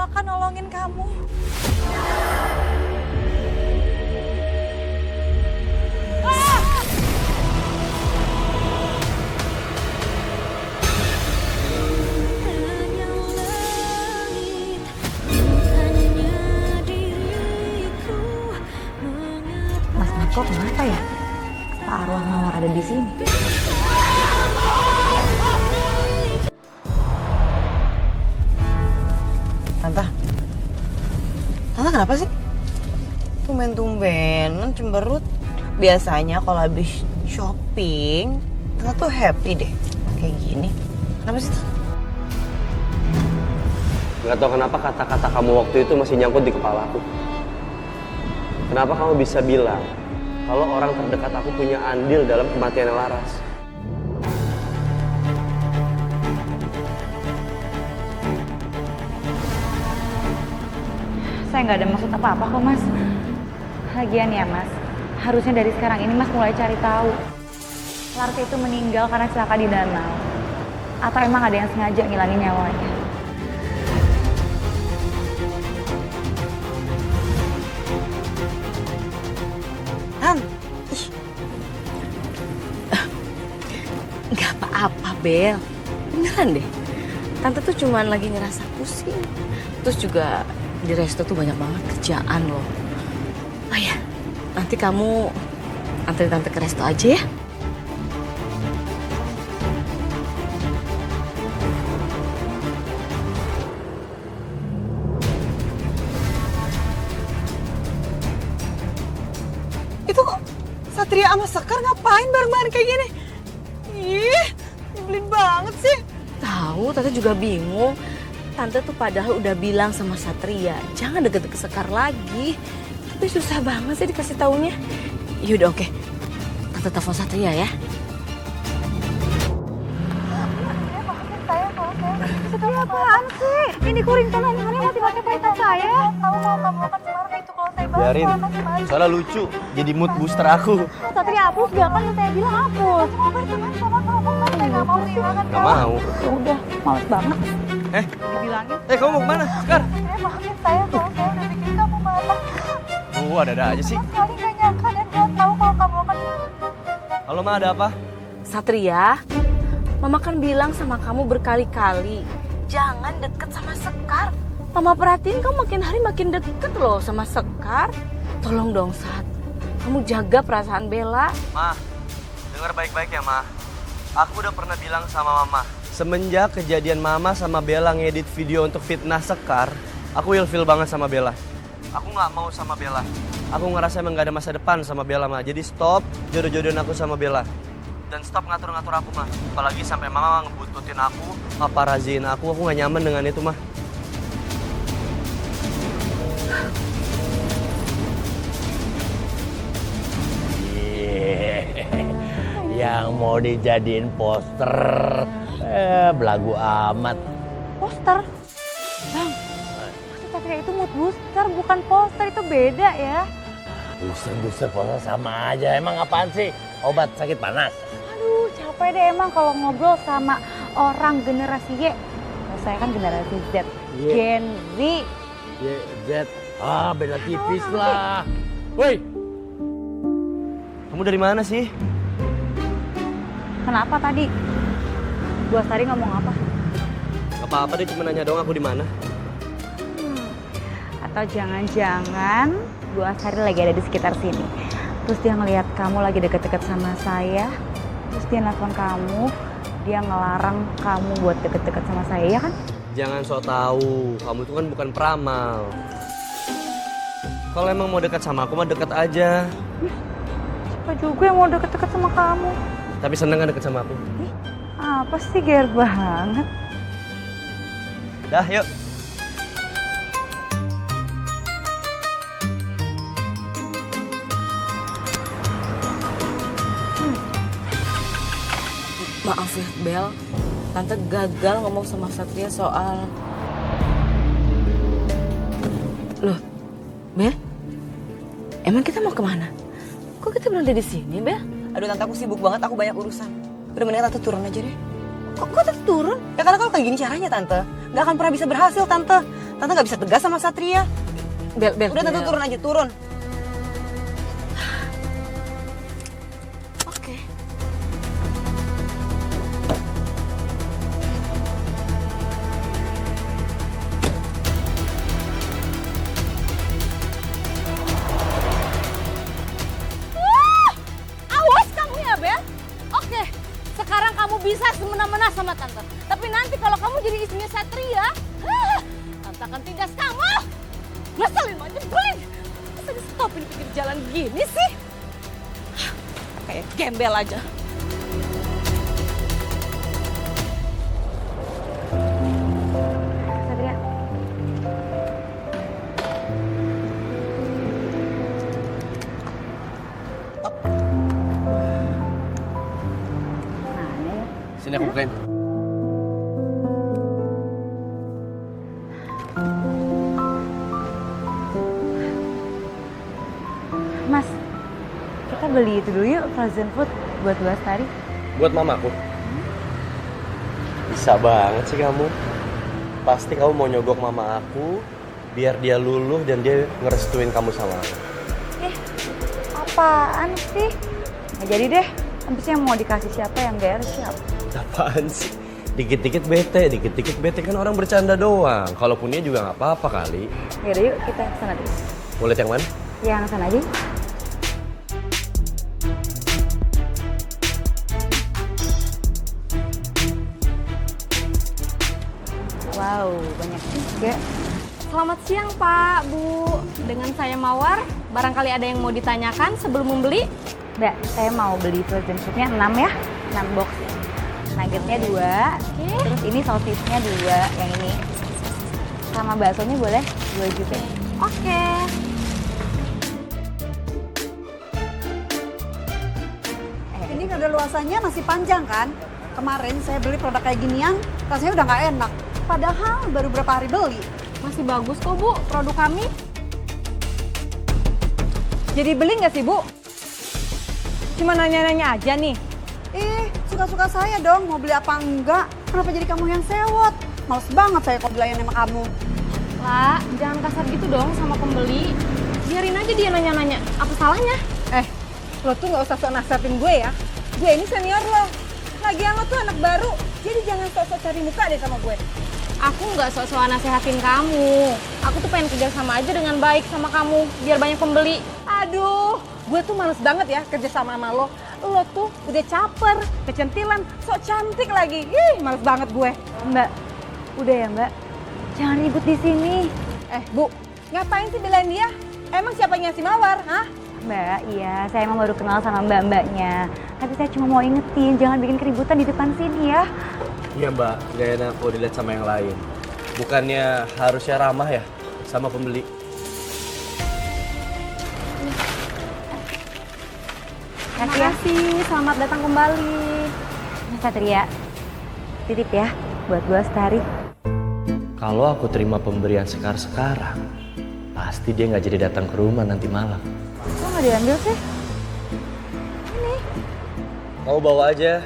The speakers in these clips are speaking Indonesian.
akan nolongin kamu. Mas Marco kenapa ya? Pak arwah mawar ada di sini. Tante kenapa sih? Tumben-tumbenan cemberut. Biasanya kalau habis shopping, Tante tuh happy deh. Kayak gini. Kenapa sih? Gak tau kenapa kata-kata kamu waktu itu masih nyangkut di kepala aku. Kenapa kamu bisa bilang kalau orang terdekat aku punya andil dalam kematian Laras? Saya nggak ada maksud apa-apa kok mas. Lagian ya mas, harusnya dari sekarang ini mas mulai cari tahu. Laras itu meninggal karena celaka di danau. Atau emang ada yang sengaja ngilangin nyawanya. Gak apa-apa, Bel. Beneran deh. Tante tuh cuman lagi ngerasa pusing. Terus juga di resto tuh banyak banget kerjaan loh. Oh ya, nanti kamu anterin Tante ke resto aja ya. Itu kok Satria sama Sekar ngapain bareng-bareng kayak gini? Ih, nyebelin banget sih. Tahu, Tante juga bingung. Tante tuh padahal udah bilang sama Satria, jangan deket-deket Sekar lagi. Tapi susah banget sih dikasih taunya. Yaudah oke, Tante telepon Satria ya. Satria apaan sih? Ini kok ringtone handphonenya masih pakai paitan saya. Tahu kalau kamu akan semarang itu kalau saya bahas. Biarin, soalnya lucu. Jadi mood booster aku. Satria hapus gak kan saya bilang hapus. Mau berteman sama kamu kan saya gak mau kehilangan Gak mau. Ya udah, males banget. Dibilangin. Kamu mau kemana? Sekar? Satria maafin saya kalau saya udah bikin kamu marah. Ada aja sih. Sekali gak nyangka dan gak tahu kalau kamu akan. Halo Ma, ada apa? Satria, Mama kan bilang sama kamu berkali-kali, jangan deket sama Sekar. Mama perhatiin kamu makin hari makin deket loh sama Sekar. Tolong dong Sat, kamu jaga perasaan Bella. Ma, dengar baik-baik ya Ma. Aku udah pernah bilang sama Mama, semenjak kejadian Mama sama Bella ngedit video untuk fitnah Sekar, aku ilfil banget sama Bella. Aku nggak mau sama Bella. Aku ngerasa emang gak ada masa depan sama Bella, Ma. Jadi stop jodoh-jodohin aku sama Bella. Dan stop ngatur-ngatur aku, Ma. Apalagi sampai Mama ngebuntutin aku, paparaziin aku gak nyaman dengan itu, Ma. Yang mau dijadiin poster, belagu amat. Poster? Bang, maksud Satria itu mood booster, bukan poster, itu beda ya. Booster poster sama aja. Emang apaan sih? Obat sakit panas? Aduh, capek deh emang kalau ngobrol sama orang generasi Y. Kalau saya kan generasi Z. Y. Gen Z. Z. Beda tipis lah. Woi, Kamu dari mana sih? Kenapa tadi? Bu Astari ngomong apa? Gak apa-apa deh, cuma nanya doang aku di mana. Atau jangan-jangan Bu Astari lagi ada di sekitar sini. Terus dia ngelihat kamu lagi deket-deket sama saya. Terus dia nelfon kamu. Dia ngelarang kamu buat deket-deket sama saya, ya kan? Jangan sok tahu, kamu tuh kan bukan peramal. Kalau emang mau dekat sama aku mah dekat aja. Siapa juga yang mau deket-deket sama kamu? Tapi seneng kan deket sama aku. Ih, apa sih ger banget? Dah, yuk. Maaf ya Bel, Tante gagal ngomong sama Satria soal... Loh, Bel? Emang kita mau kemana? Kok kita berhenti di sini, Bel? Aduh Tante, aku sibuk banget, aku banyak urusan. Udah mendingan Tante turun aja deh. Kok Tante turun? Ya karena kalau kayak gini caranya Tante, gak akan pernah bisa berhasil Tante. Tante nggak bisa tegas sama Satria. Bel. Udah tante turun aja, turun. Oke. Awas kamu ya, Bel. Oke, sekarang kamu bisa semena-mena sama Tante. Tapi nanti kalau kamu jadi istrinya Satria, Tante akan tindas kamu. Ngeselin aja, nyebelin. Masa di stopin pinggir jalan gini sih? Kayak gembel aja. Satria. Mana ya? Sini aku bukain. Mas, kita beli itu dulu yuk, frozen food buat Bu Astari. Buat mamaku. Bisa banget sih kamu. Pasti kamu mau nyogok mama aku biar dia luluh dan dia ngerestuin kamu sama aku. Apaan sih? Nggak jadi deh, habisnya mau dikasih siapa yang gak harus siap. Apaan sih? Dikit-dikit bete kan orang bercanda doang. Kalaupun dia juga nggak apa-apa kali. Yaudah yuk, kita kesana dulu. Mau lihat yang mana? Yang sana aja. Wow, banyak juga. Selamat siang, Pak, Bu. Dengan saya Mawar, barangkali ada yang mau ditanyakan sebelum membeli? Mbak, saya mau beli frozen foodnya 6 ya, 6 box. Nuggetnya 2, terus ini sosisnya 2, yang ini. Sama baksonya boleh 2 juga. Oke. Ini kadaluarsanya masih panjang kan? Kemarin saya beli produk kayak ginian, rasanya udah nggak enak. Padahal baru berapa hari beli. Masih bagus kok, Bu, produk kami. Jadi beli nggak sih, Bu? Cuma nanya-nanya aja nih. Suka-suka saya dong, mau beli apa enggak. Kenapa jadi kamu yang sewot? Males banget saya kalau belayan sama kamu. Lah, jangan kasar gitu dong sama pembeli. Biarin aja dia nanya-nanya. Apa salahnya? Lo tuh nggak usah sok nasihatin gue ya. Gue ini senior lo. Lagian lo tuh anak baru, jadi jangan sok-sok cari muka deh sama gue. Aku nggak sok-sokan nasehatin kamu. Aku tuh pengen kerja sama aja dengan baik sama kamu, biar banyak pembeli. Aduh, gue tuh males banget ya kerja sama lo. Lo tuh udah caper, kecentilan, sok cantik lagi. Ih, males banget gue. Mbak, udah ya Mbak, jangan ribut di sini. Bu, ngapain sih belain dia? Emang siapanya si Mawar, hah? Mbak, iya, saya emang baru kenal sama mbak-mbaknya. Tapi saya cuma mau ingetin, jangan bikin keributan di depan sini ya. Iya mbak, gak enak kalau dilihat sama yang lain. Bukannya harusnya ramah ya sama pembeli. Terima kasih, selamat datang kembali. Ini Satria, titip ya buat Bu Astari. Kalau aku terima pemberian sekarang, pasti dia nggak jadi datang ke rumah nanti malam. Kok nggak diambil sih? Kamu bawa aja,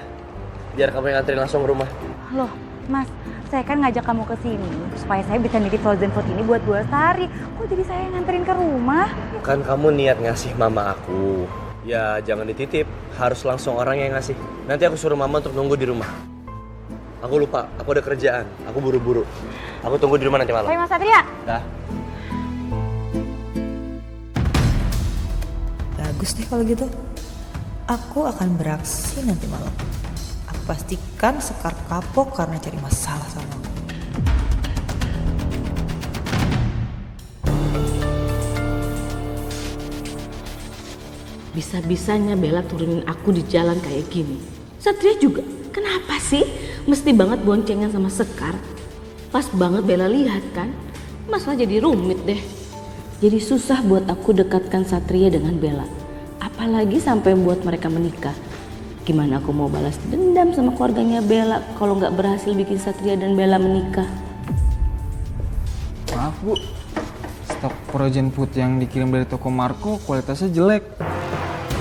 biar kamu yang nganterin langsung ke rumah. Loh, Mas, saya kan ngajak kamu ke sini supaya saya bisa nitip frozen food ini buat Bu Astari. Kok jadi saya yang nganterin ke rumah? Kan kamu niat ngasih mama aku. Ya jangan dititip, harus langsung orang yang ngasih. Nanti aku suruh mama untuk nunggu di rumah. Aku lupa, aku ada kerjaan, aku buru-buru. Aku tunggu di rumah nanti malam. Baik Mas Satria. Dah. Bagus deh kalau gitu. Aku akan beraksi nanti malam. Aku pastikan Sekar kapok karena cari masalah sama aku. Bisa-bisanya Bella turunin aku di jalan kayak gini. Satria juga, kenapa sih mesti banget boncengan sama Sekar? Pas banget Bella lihat kan, masalah jadi rumit deh. Jadi susah buat aku dekatkan Satria dengan Bella. Apalagi sampai buat mereka menikah. Gimana aku mau balas dendam sama keluarganya Bella kalau nggak berhasil bikin Satria dan Bella menikah? Maaf Bu, stok frozen food yang dikirim dari toko Marco kualitasnya jelek.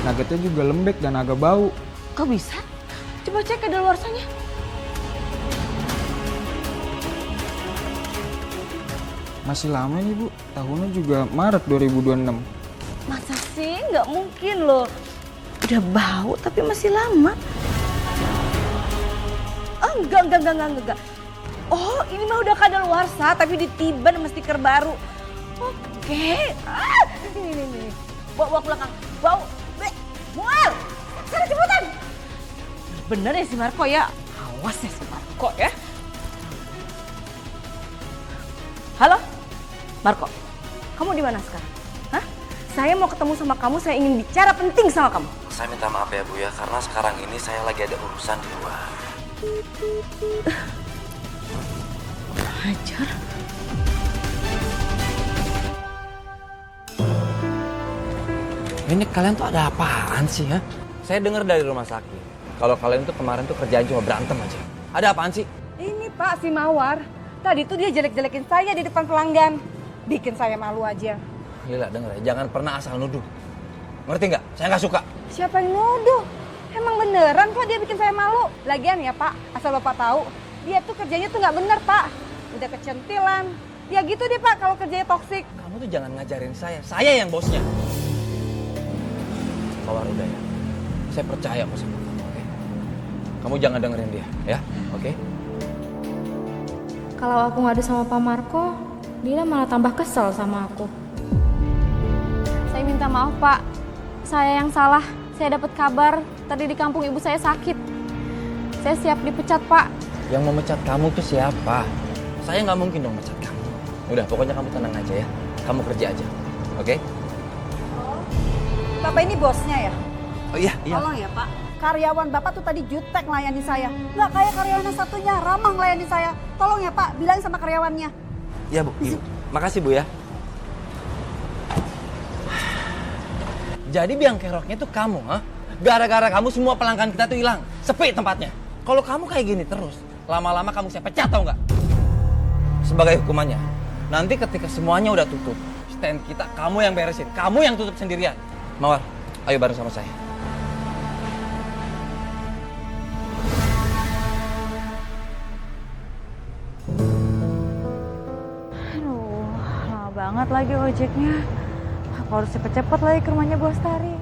Nuggetnya juga lembek dan agak bau. Kok bisa? Coba cek kadaluarsanya. Masih lama nih Bu, tahunnya juga Maret 2026. Masa sih? Nggak mungkin loh. Udah bau tapi masih lama. Oh, enggak. Oh, ini mah udah kadaluarsa tapi ditiban sama stiker baru. Oke. Ini. Bawa ke belakang. Bau. Mual. Sana cepetan. Bener ya si Marco ya? Awas ya si Marco ya. Halo? Marco, kamu di mana sekarang? Hah? Saya mau ketemu sama kamu, saya ingin bicara penting sama kamu. Saya minta maaf ya Bu ya, karena sekarang ini saya lagi ada urusan di luar. Ajar. Ini kalian tuh ada apaan sih ya? Saya dengar dari rumah sakit, kalau kalian tuh kemarin tuh kerjaan cuma berantem aja. Ada apaan sih? Ini Pak, si Mawar. Tadi tuh dia jelek-jelekin saya di depan pelanggan. Bikin saya malu aja. Gila, denger ya, jangan pernah asal nuduh. Ngerti nggak? Saya nggak suka. Siapa yang nuduh? Emang beneran kok dia bikin saya malu? Lagian ya Pak, asal Bapak tahu, dia tuh kerjanya tuh nggak bener Pak. Udah kecentilan. Ya gitu deh Pak kalau kerjanya toksik. Kamu tuh jangan ngajarin saya yang bosnya. Mawar udah ya, saya percaya kok sama kamu, oke? Kamu jangan dengerin dia, ya, oke? Kalau aku ngadu sama Pak Marco, dia malah tambah kesel sama aku. Saya minta maaf Pak, saya yang salah. Saya dapat kabar tadi di kampung ibu saya sakit. Saya siap dipecat Pak. Yang memecat kamu tuh siapa? Saya nggak mungkin dong mecat kamu. Udah, pokoknya kamu tenang aja ya. Kamu kerja aja, oke? Bapak ini bosnya ya? Oh iya. Tolong ya Pak, karyawan Bapak tuh tadi jutek melayani saya. Nggak kayak karyawan yang satunya, ramah melayani saya. Tolong ya Pak, bilangin sama karyawannya. Iya Bu, Ibu. Makasih Bu ya. Jadi biang keroknya tuh kamu, ha? Gara-gara kamu semua pelanggan kita tuh hilang. Sepi tempatnya. Kalau kamu kayak gini terus, lama-lama kamu saya pecat tau nggak? Sebagai hukumannya, nanti ketika semuanya udah tutup, stand kita kamu yang beresin, kamu yang tutup sendirian. Mawar, ayo bareng sama saya. Aduh, lama banget lagi ojeknya. Aku harus cepet-cepet lagi ke rumahnya Bu Astari.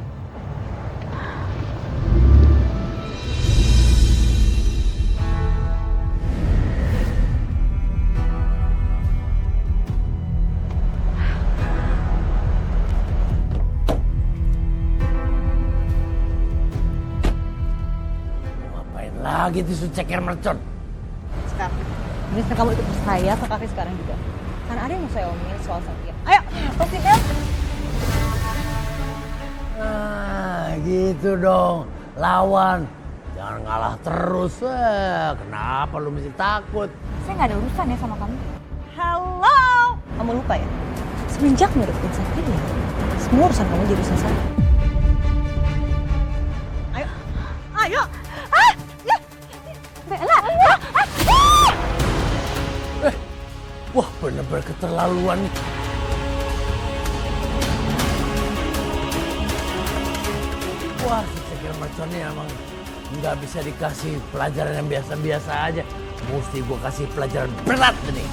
Ngapain lagi tuh ceker mercon? Sekarang, ini kamu ikut saya ke kafe sekarang juga. Karena ada yang mau saya omongin soal Satria. Ayo, toksik ya. Nah, gitu dong. Lawan. Jangan ngalah terus. Kenapa lu mesti takut? Saya nggak ada urusan ya sama kamu. Halo. Kamu lupa ya? Semenjak ngedeketin Satria, semua urusan kamu jadi urusan saya. Ayo. Ya. Bella. Wah, bener-bener keterlaluan nih. Wah, si ceker mercon ini emang nggak bisa dikasih pelajaran yang biasa-biasa aja. Mesti gua kasih pelajaran berat nih.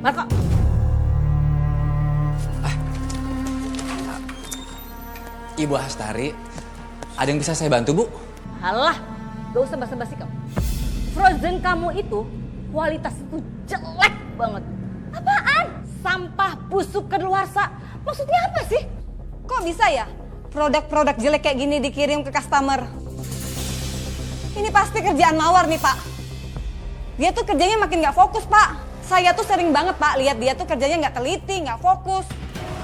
Marco. Ibu Astari, ada yang bisa saya bantu Bu? Halah, gak usah basa-basi kamu. Frozen kamu itu kualitas itu jelek banget. Apaan? sampah, busuk, kedaluarsa. Maksudnya apa sih? Kok bisa ya produk-produk jelek kayak gini dikirim ke customer? Ini pasti kerjaan Mawar nih, Pak. Dia tuh kerjanya makin nggak fokus, Pak. Saya tuh sering banget, Pak, lihat dia tuh kerjanya nggak teliti, nggak fokus.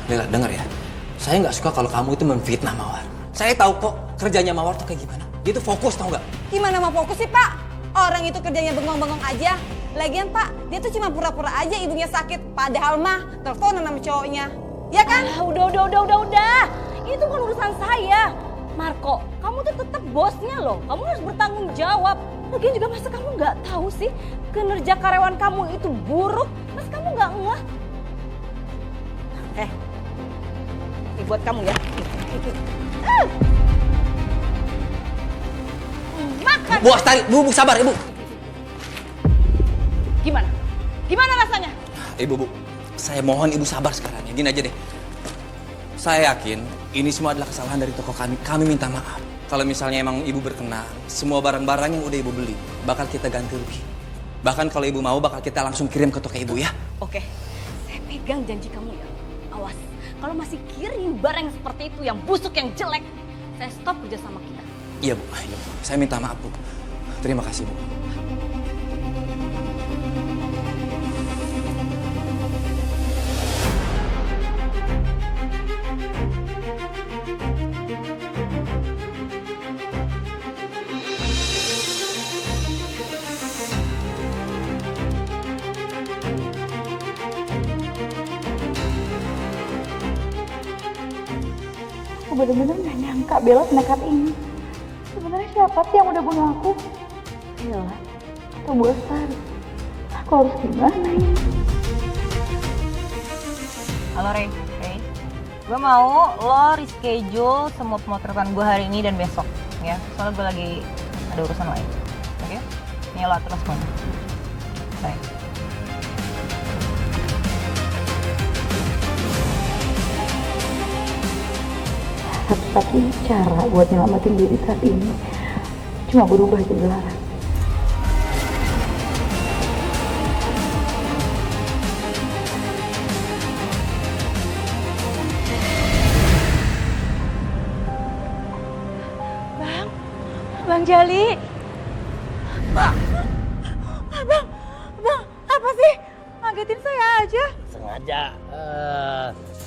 Bella, denger ya. Saya nggak suka kalau kamu itu memfitnah Mawar. Saya tahu kok kerjanya Mawar tuh kayak gimana. Dia tuh fokus, tau nggak? Gimana mau fokus sih, Pak? Orang itu kerjanya bengong-bengong aja. Lagian, Pak, dia tuh cuma pura-pura aja ibunya sakit. Padahal mah teleponan sama cowoknya. Ya kan? Udah. Itu kan urusan saya. Marco, kamu tuh tetap bosnya loh. Kamu harus bertanggung jawab. Lagian juga masa kamu nggak tahu sih kinerja karyawan kamu itu buruk? Masa kamu nggak ngeh? Ini buat kamu ya. Makan. Bu Astari, bu sabar ibu. Gimana rasanya? Ibu, saya mohon ibu sabar sekarang ya. Gini aja deh. Saya yakin ini semua adalah kesalahan dari toko kami. Kami minta maaf. Kalau misalnya emang ibu berkenan, semua barang-barang yang udah ibu beli bakal kita ganti rugi. Bahkan kalau ibu mau bakal kita langsung kirim ke toko ibu ya. Oke, saya pegang janji kamu ya. Awas, kalau masih kirim barang seperti itu yang busuk, yang jelek, saya stop kerja sama kita. Iya bu, saya minta maaf bu. Terima kasih bu. Aku bener-bener gak nyangka Bella senekat ini. Sebenarnya siapa sih yang udah bunuh aku? Bella atau Bu Astari? Aku harus gimana ini? Halo Rey. Gue mau lo reschedule semua pemotretan gue hari ini dan besok ya. Soalnya gue lagi ada urusan lain. Oke? Ini lo atur semuanya. Bye. Satu-satunya cara buat nyelamatin diri saat ini cuma berubah jadi Laras. Bang Jali. Bang, apa sih? Ngagetin saya aja. Sengaja.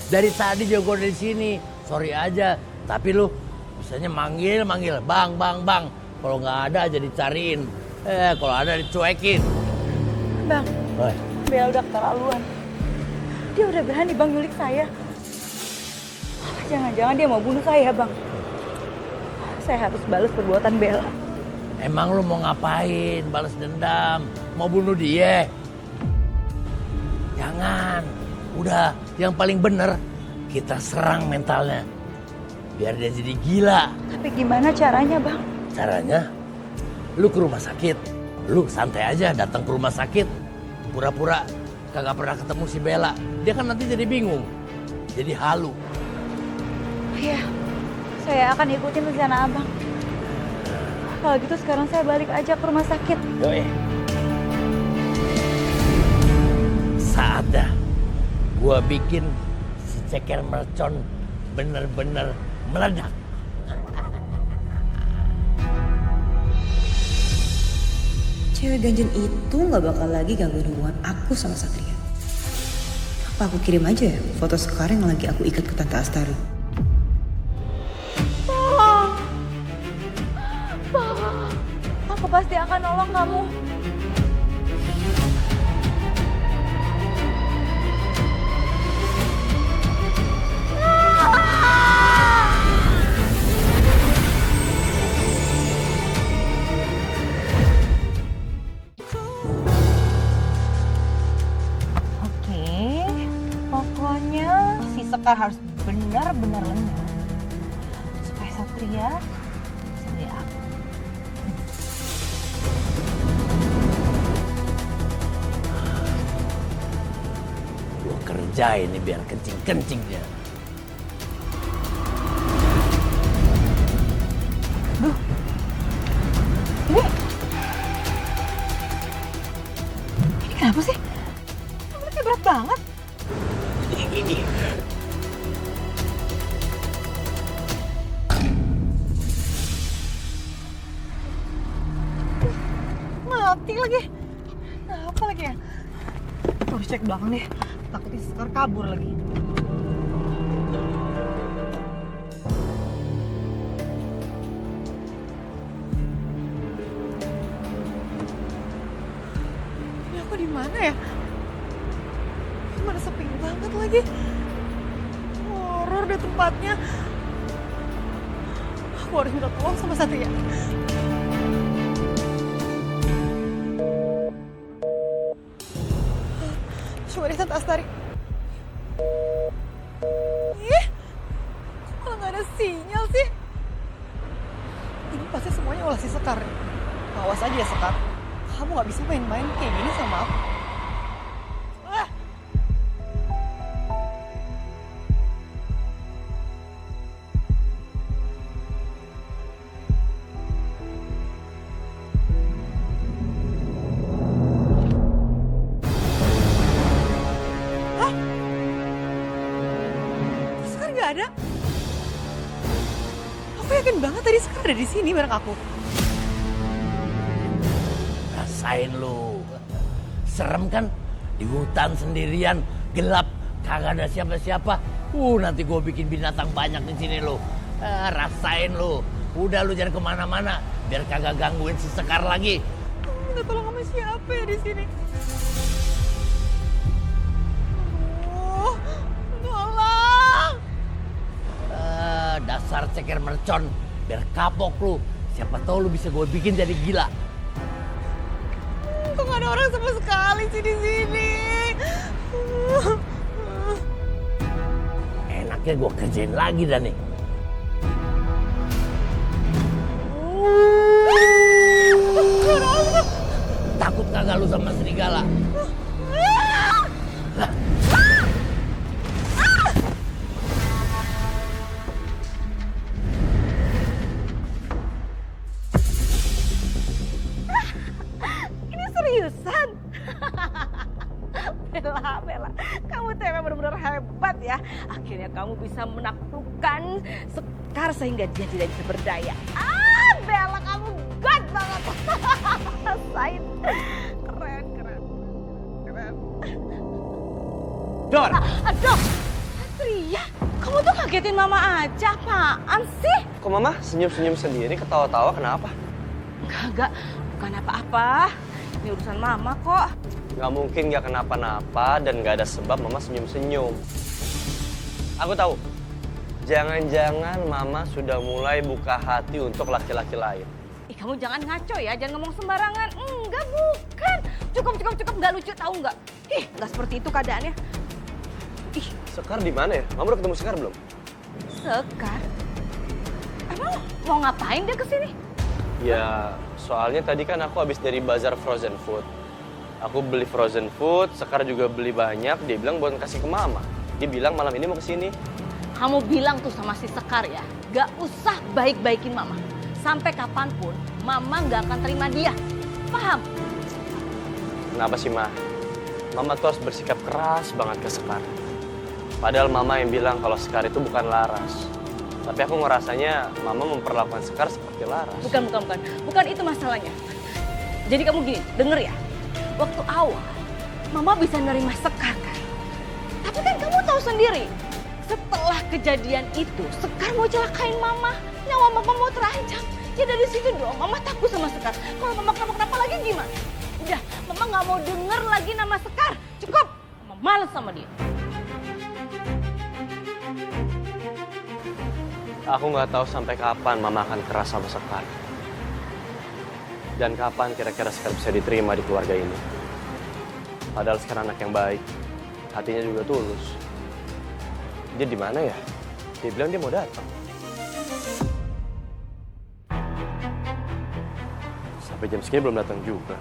Dari tadi juga gue dari sini. Sorry aja. Tapi lu bisanya manggil, bang. Kalau nggak ada aja dicariin. Kalau ada dicuekin. Bang, Bella udah keterlaluan. Dia udah berani Bang nyulik saya. Jangan-jangan dia mau bunuh saya, Bang. Saya harus balas perbuatan Bella. Emang lu mau ngapain? Balas dendam? Mau bunuh dia? Jangan. Udah, yang paling bener kita serang mentalnya. Biar dia jadi gila. Tapi gimana caranya, Bang? Caranya, lu ke rumah sakit. Lu santai aja datang ke rumah sakit. Pura-pura kagak pernah ketemu si Bella. Dia kan nanti jadi bingung. Jadi halu. Iya, saya akan ikutin rencana Abang. Kalau gitu sekarang saya balik aja ke rumah sakit. Yoi. Saatnya gua bikin si ceker mercon bener-bener meledak. Cewek ganjen itu gak bakal lagi gangguin hubungan aku sama Satria. Apa aku kirim aja ya foto sekarang yang lagi aku ikat ke Tante Astari? Aku pasti akan nolong kamu. Oke, pokoknya si Sekar harus benar-benar lengah supaya Satria bisa lihat aku. Gua kerjain ini biar kencing-kencing dia. Ini kenapa sih? Kamu berat banget. ini. Mati lagi. Apa lagi ya? Harus cek belakang deh. Takutnya Sekar kabur lagi. Ini aku di mana ya? Mana sepi banget lagi. Horor deh tempatnya. Aku harus minta tolong sama Satria. Coba deh Tante Astari. Ih, kok malah gak ada sinyal sih? Ini pasti semuanya ulah si Sekar. Awas aja ya Sekar. Kamu gak bisa main-main kayak gini sama aku. Ah! Sekar gak ada. Aku yakin banget tadi Sekar ada di sini bareng aku. Rasain lu. Serem kan? Di hutan sendirian, gelap, kagak ada siapa-siapa. Nanti gue bikin binatang banyak di sini lu. Rasain lu. Udah lu jangan kemana-mana, biar kagak gangguin si Sekar lagi. Minta tolong sama siapa ya di sini? Aduh, tolong. Dasar ceker mercon, biar kapok lu. Siapa tahu lu bisa gue bikin jadi gila. Kok gak ada orang sama sekali sih di sini? Enaknya gue kerjain lagi dah nih. Takut kagak lu sama serigala? Ini seriusan? Bella, kamu tuh emang benar-benar hebat ya. Akhirnya kamu bisa menaklukkan Sekar sehingga dia tidak bisa berdaya. Bella, kamu god banget. Rasain. Keren. Dor! Aduh, Satria, kamu tuh kagetin mama aja, apaan sih? Kok mama senyum-senyum sendiri, ketawa-tawa, kenapa? Enggak, bukan apa-apa. Ini urusan mama kok. Gak mungkin gak kenapa-napa dan gak ada sebab mama senyum-senyum. Aku tahu, jangan-jangan mama sudah mulai buka hati untuk laki-laki lain. Ih, kamu jangan ngaco ya, jangan ngomong sembarangan. Enggak, bukan. Cukup, nggak lucu tahu nggak? Ih, nggak seperti itu keadaannya. Ih, Sekar di mana ya? Mama udah ketemu Sekar belum? Sekar? Emang mau ngapain dia kesini? Ya, soalnya tadi kan aku habis dari bazar frozen food. Aku beli frozen food, Sekar juga beli banyak, dia bilang buat kasih ke mama. Dia bilang malam ini mau kesini. Kamu bilang tuh sama si Sekar ya, gak usah baik-baikin mama. Sampai kapanpun, mama gak akan terima dia. Paham? Kenapa sih, Ma? Mama tuh harus bersikap keras banget ke Sekar. Padahal mama yang bilang kalau Sekar itu bukan Laras. Tapi aku ngerasanya mama memperlakukan Sekar seperti Laras. Bukan itu masalahnya. Jadi kamu gini, denger ya. Waktu awal, mama bisa nerima Sekar kan. Tapi kan kamu tahu sendiri, setelah kejadian itu, Sekar mau celakain mama. Nyawa mama mau terancam. Ya dari situ dong, mama takut sama Sekar. Kalau mama kenapa-kenapa lagi gimana? Udah, mama gak mau denger lagi nama Sekar. Cukup, mama males sama dia. Aku nggak tahu sampai kapan mama akan keras sama Sekar. Dan kapan kira-kira Sekar bisa diterima di keluarga ini. Padahal Sekar anak yang baik, hatinya juga tulus. Dia di mana ya? Dia bilang dia mau datang. Sampai jam segini belum datang juga.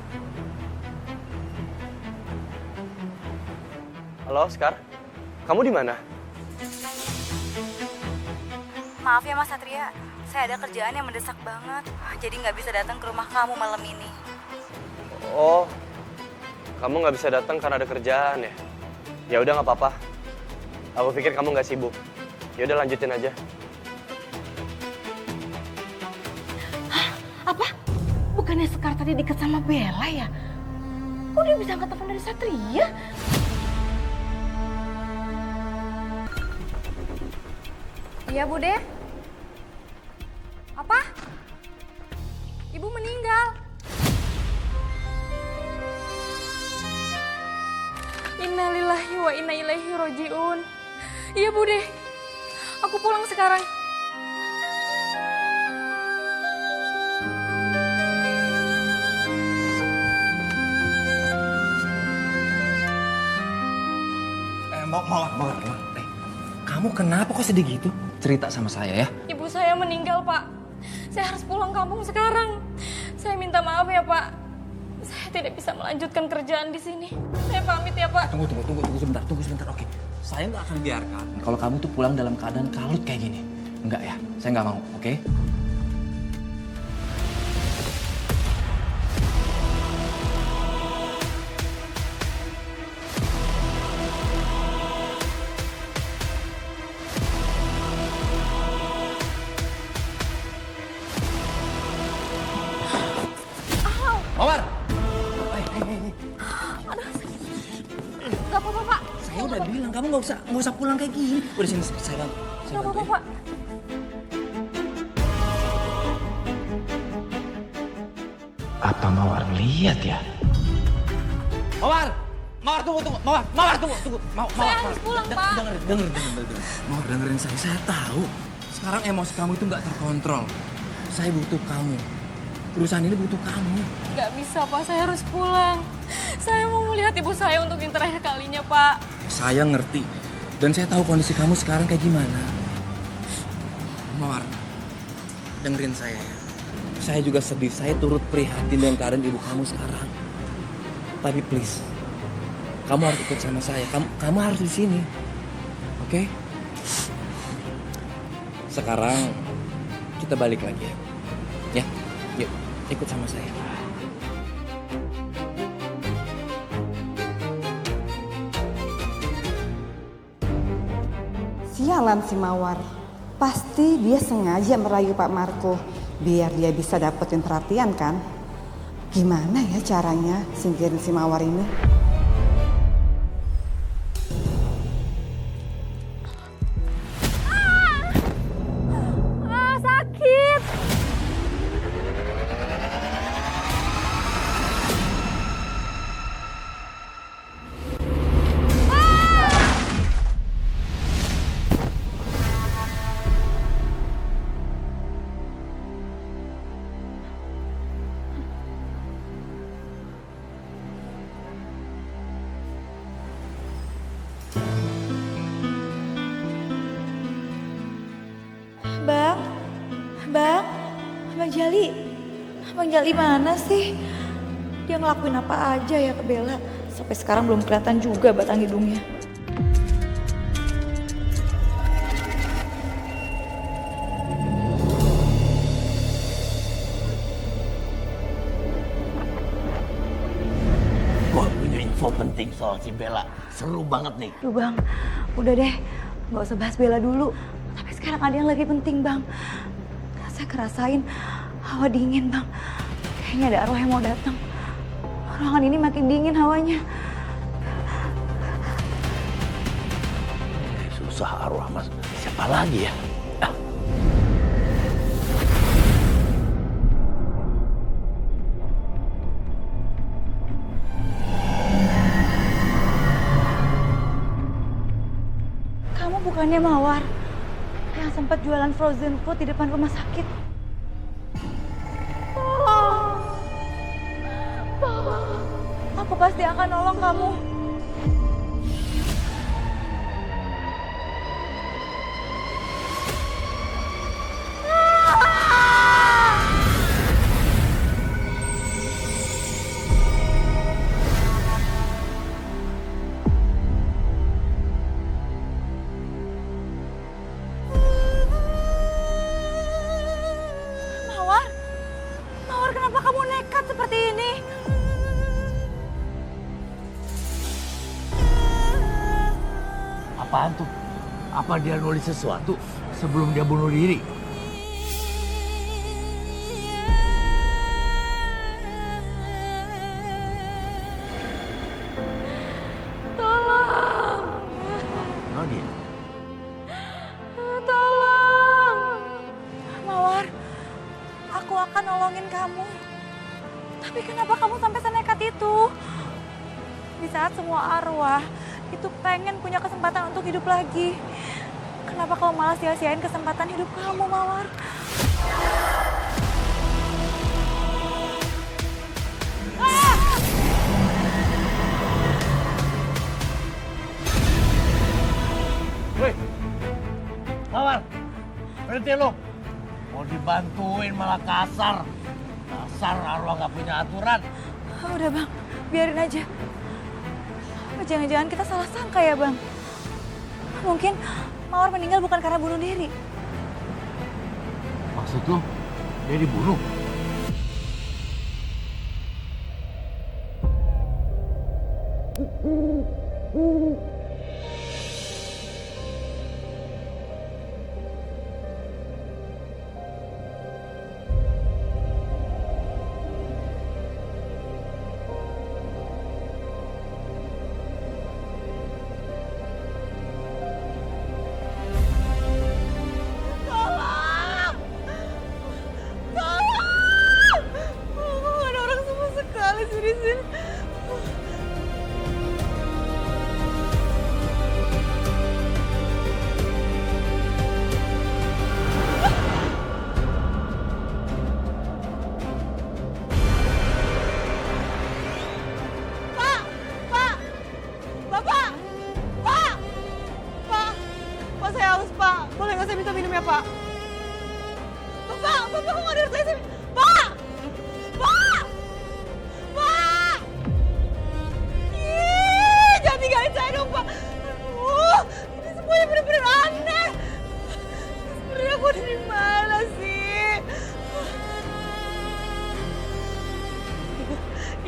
Halo, Sekar. Kamu di mana? Maaf ya Mas Satria, saya ada kerjaan yang mendesak banget, jadi nggak bisa datang ke rumah kamu malam ini. Oh, kamu nggak bisa datang karena ada kerjaan ya? Ya udah nggak apa-apa. Aku pikir kamu nggak sibuk. Ya udah lanjutin aja. Apa? Bukannya Sekar tadi deket sama Bella ya? Kok dia bisa angkat telepon dari Satria? Iya, Bude. Apa? Ibu meninggal. Innalillahi wa inna ilaihi roji'un. Iya, Bude. Aku pulang sekarang. Mawar. Kamu kenapa kok sedih gitu? Cerita sama saya ya. Ibu saya meninggal, Pak. Saya harus pulang kampung sekarang. Saya minta maaf ya, Pak. Saya tidak bisa melanjutkan kerjaan di sini. Saya pamit ya, Pak. Tunggu sebentar. Oke. Saya nggak akan biarkan kalau kamu tuh pulang dalam keadaan kalut kayak gini. Enggak ya, saya nggak mau, oke? Mawar! Gak apa-apa, Pak. Saya udah bilang kamu nggak usah pulang kayak gini. Udah sini saya bantu. Gak apa-apa, Pak. Apa Mawar lihat ya? Mawar tunggu. Mawar tunggu. Saya harus pulang, Pak. Dengerin. Mawar dengerin saya. Saya tahu sekarang emosi kamu itu nggak terkontrol. Saya butuh kamu. Perusahaan ini butuh kamu. Gak bisa, Pak. Saya harus pulang. Saya mau melihat ibu saya untuk yang terakhir kalinya, Pak. Saya ngerti. Dan saya tahu kondisi kamu sekarang kayak gimana. Mawar, dengerin saya ya. Saya juga sedih. Saya turut prihatin dengan keadaan ibu kamu sekarang. Tapi please, kamu harus ikut sama saya. Kamu harus di sini. Oke? Sekarang kita balik lagi ya. Ya, yuk ikut sama saya. Sialan si Mawar. Pasti dia sengaja merayu Pak Marco biar dia bisa dapetin perhatian kan? Gimana ya caranya singkirin si Mawar ini? Sakit. Bang Jali mana sih? Dia ngelakuin apa aja ya ke Bella? Sampai sekarang belum kelihatan juga batang hidungnya. Gua punya info penting soal si Bella. Seru banget nih. Duh Bang, udah deh. Gak usah bahas Bella dulu. Tapi sekarang ada yang lagi penting Bang. Saya kerasain hawa dingin Bang. Kayaknya ada arwah yang mau datang. Ruangan ini makin dingin hawanya. Susah arwah mas. Siapa lagi ya? Kamu bukannya Mawar yang sempat jualan frozen food di depan rumah sakit? Tolong. Aku pasti akan nolong kamu. Apaan tuh? Apa dia nulis sesuatu sebelum dia bunuh diri? Tolong! Oh dia. Tolong! Mawar, aku akan nolongin kamu. Tapi kenapa kamu sampai senekat itu? Di saat semua arwah itu pengen punya kesempatan untuk hidup lagi. Kenapa kamu malah sia-siain kesempatan hidup kamu, Mawar? Woi, Mawar, berhenti lo. Mau dibantuin malah kasar. Kasar, arwah gak punya aturan. Udah bang, biarin aja. Apa jangan-jangan kita salah sangka ya bang? Mungkin Mawar meninggal bukan karena bunuh diri. Maksud lo, dia dibunuh?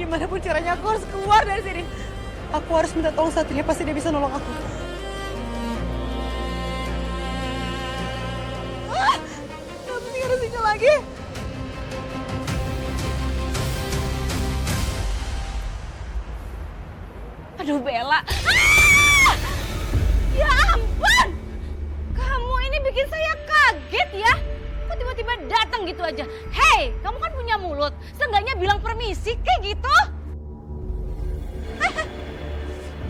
Gimanapun caranya aku harus keluar dari sini. Aku harus minta tolong Satria, pasti dia bisa nolong aku. Gak penting harus sinyal lagi. Aduh Bella. Ya ampun. Kamu ini bikin saya kaget ya. Kok tiba-tiba datang gitu aja. Hei, kamu kan punya mulut. Seenggaknya bilang permisi kayak gitu.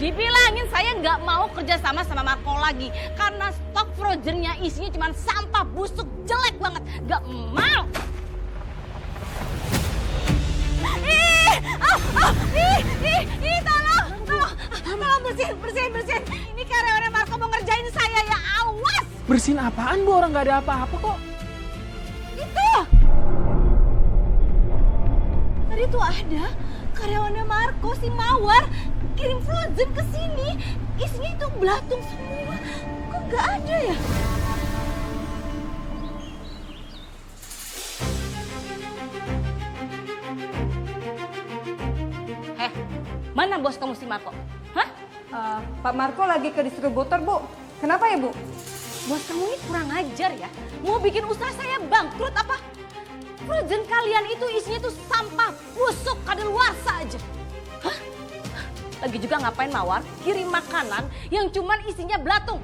Dibilangin saya nggak mau kerja sama Marco lagi. Karena stok frozennya isinya cuma sampah busuk jelek banget. Nggak mau. Tolong bersihin. Ini karyawannya Marco mau ngerjain saya ya, awas. Bersihin apaan Bu? Orang nggak ada apa-apa kok. Itu. Tadi tuh ada karyawannya Marco, si Mawar, kirim frozen ke sini. Isinya itu belatung semua. Kok nggak ada ya? Mana bos kamu si Marco? Hah? Pak Marco lagi ke distributor, Bu. Kenapa ya, Bu? Bos kamu ini kurang ajar ya. Mau bikin usaha saya bangkrut apa? Frozen kalian itu isinya tuh sampah busuk kadaluarsa aja. Hah? Lagi juga ngapain Mawar kirim makanan yang cuman isinya belatung?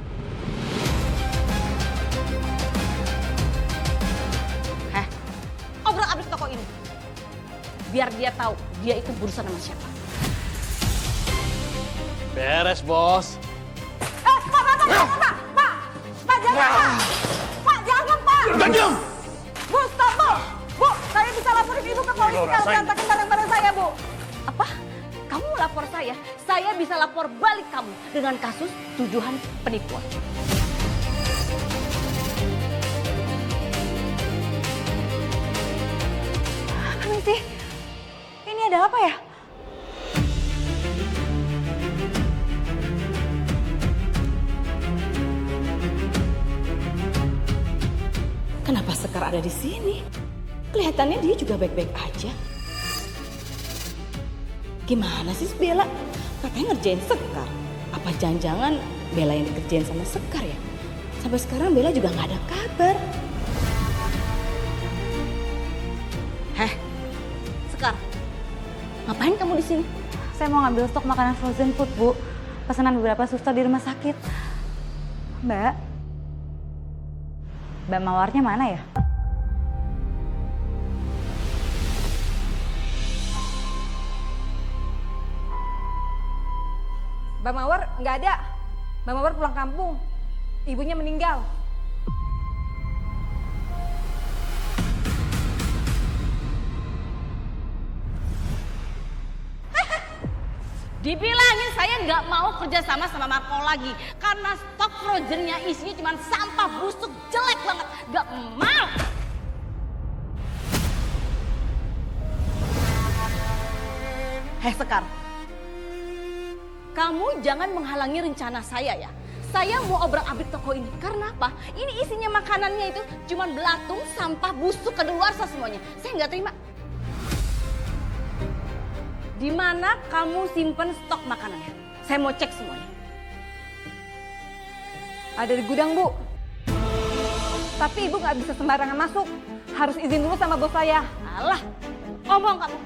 Obrak-abrik toko ini. Biar dia tahu dia itu berurusan sama siapa. Beres, Bos. Pak, jangan, Pak, jangan, Pak. Diam! Bu, stop, Bu. Bu, saya bisa laporin Ibu ke polisi kalau berantakin barang-barang saya, Bu. Apa? Kamu lapor saya? Saya bisa lapor balik kamu dengan kasus tuduhan penipuan. Permisi, ini ada apa ya? Kenapa Sekar ada di sini? Kelihatannya dia juga baik-baik aja. Gimana sih Bella? Katanya ngerjain Sekar. Apa jangan-jangan Bella yang dikerjain sama Sekar ya? Sampai sekarang Bella juga nggak ada kabar. Heh, Sekar, ngapain kamu di sini? Saya mau ngambil stok makanan frozen food, Bu. Pesanan beberapa suster di rumah sakit. Mbak Mawarnya mana ya? Mbak Mawar nggak ada. Mbak Mawar pulang kampung. Ibunya meninggal. Dibilangin saya nggak mau kerja sama Marco lagi karena stok frozennya isinya cuma sampah busuk jelek banget. Nggak mau. Hei Sekar, kamu jangan menghalangi rencana saya ya. Saya mau obrak-abrik toko ini karena apa? Ini isinya makanannya itu cuma belatung, sampah busuk, kadaluarsa semuanya. Saya nggak terima. Di mana kamu simpen stok makanannya? Saya mau cek semuanya. Ada di gudang, Bu. Tapi Ibu nggak bisa sembarangan masuk. Harus izin dulu sama bos saya. Alah, ngomong kamu.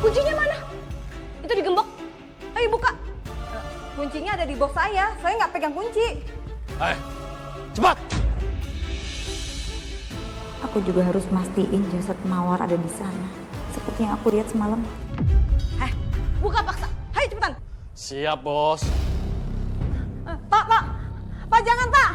Kuncinya mana? Itu digembok. Ayo buka. Kuncinya ada di bos saya nggak pegang kunci. Cepat! Aku juga harus mastiin jasad Mawar ada di sana. Seperti yang aku lihat semalam. Buka paksa. Ayo cepetan. Siap, Bos. Pak jangan Pak.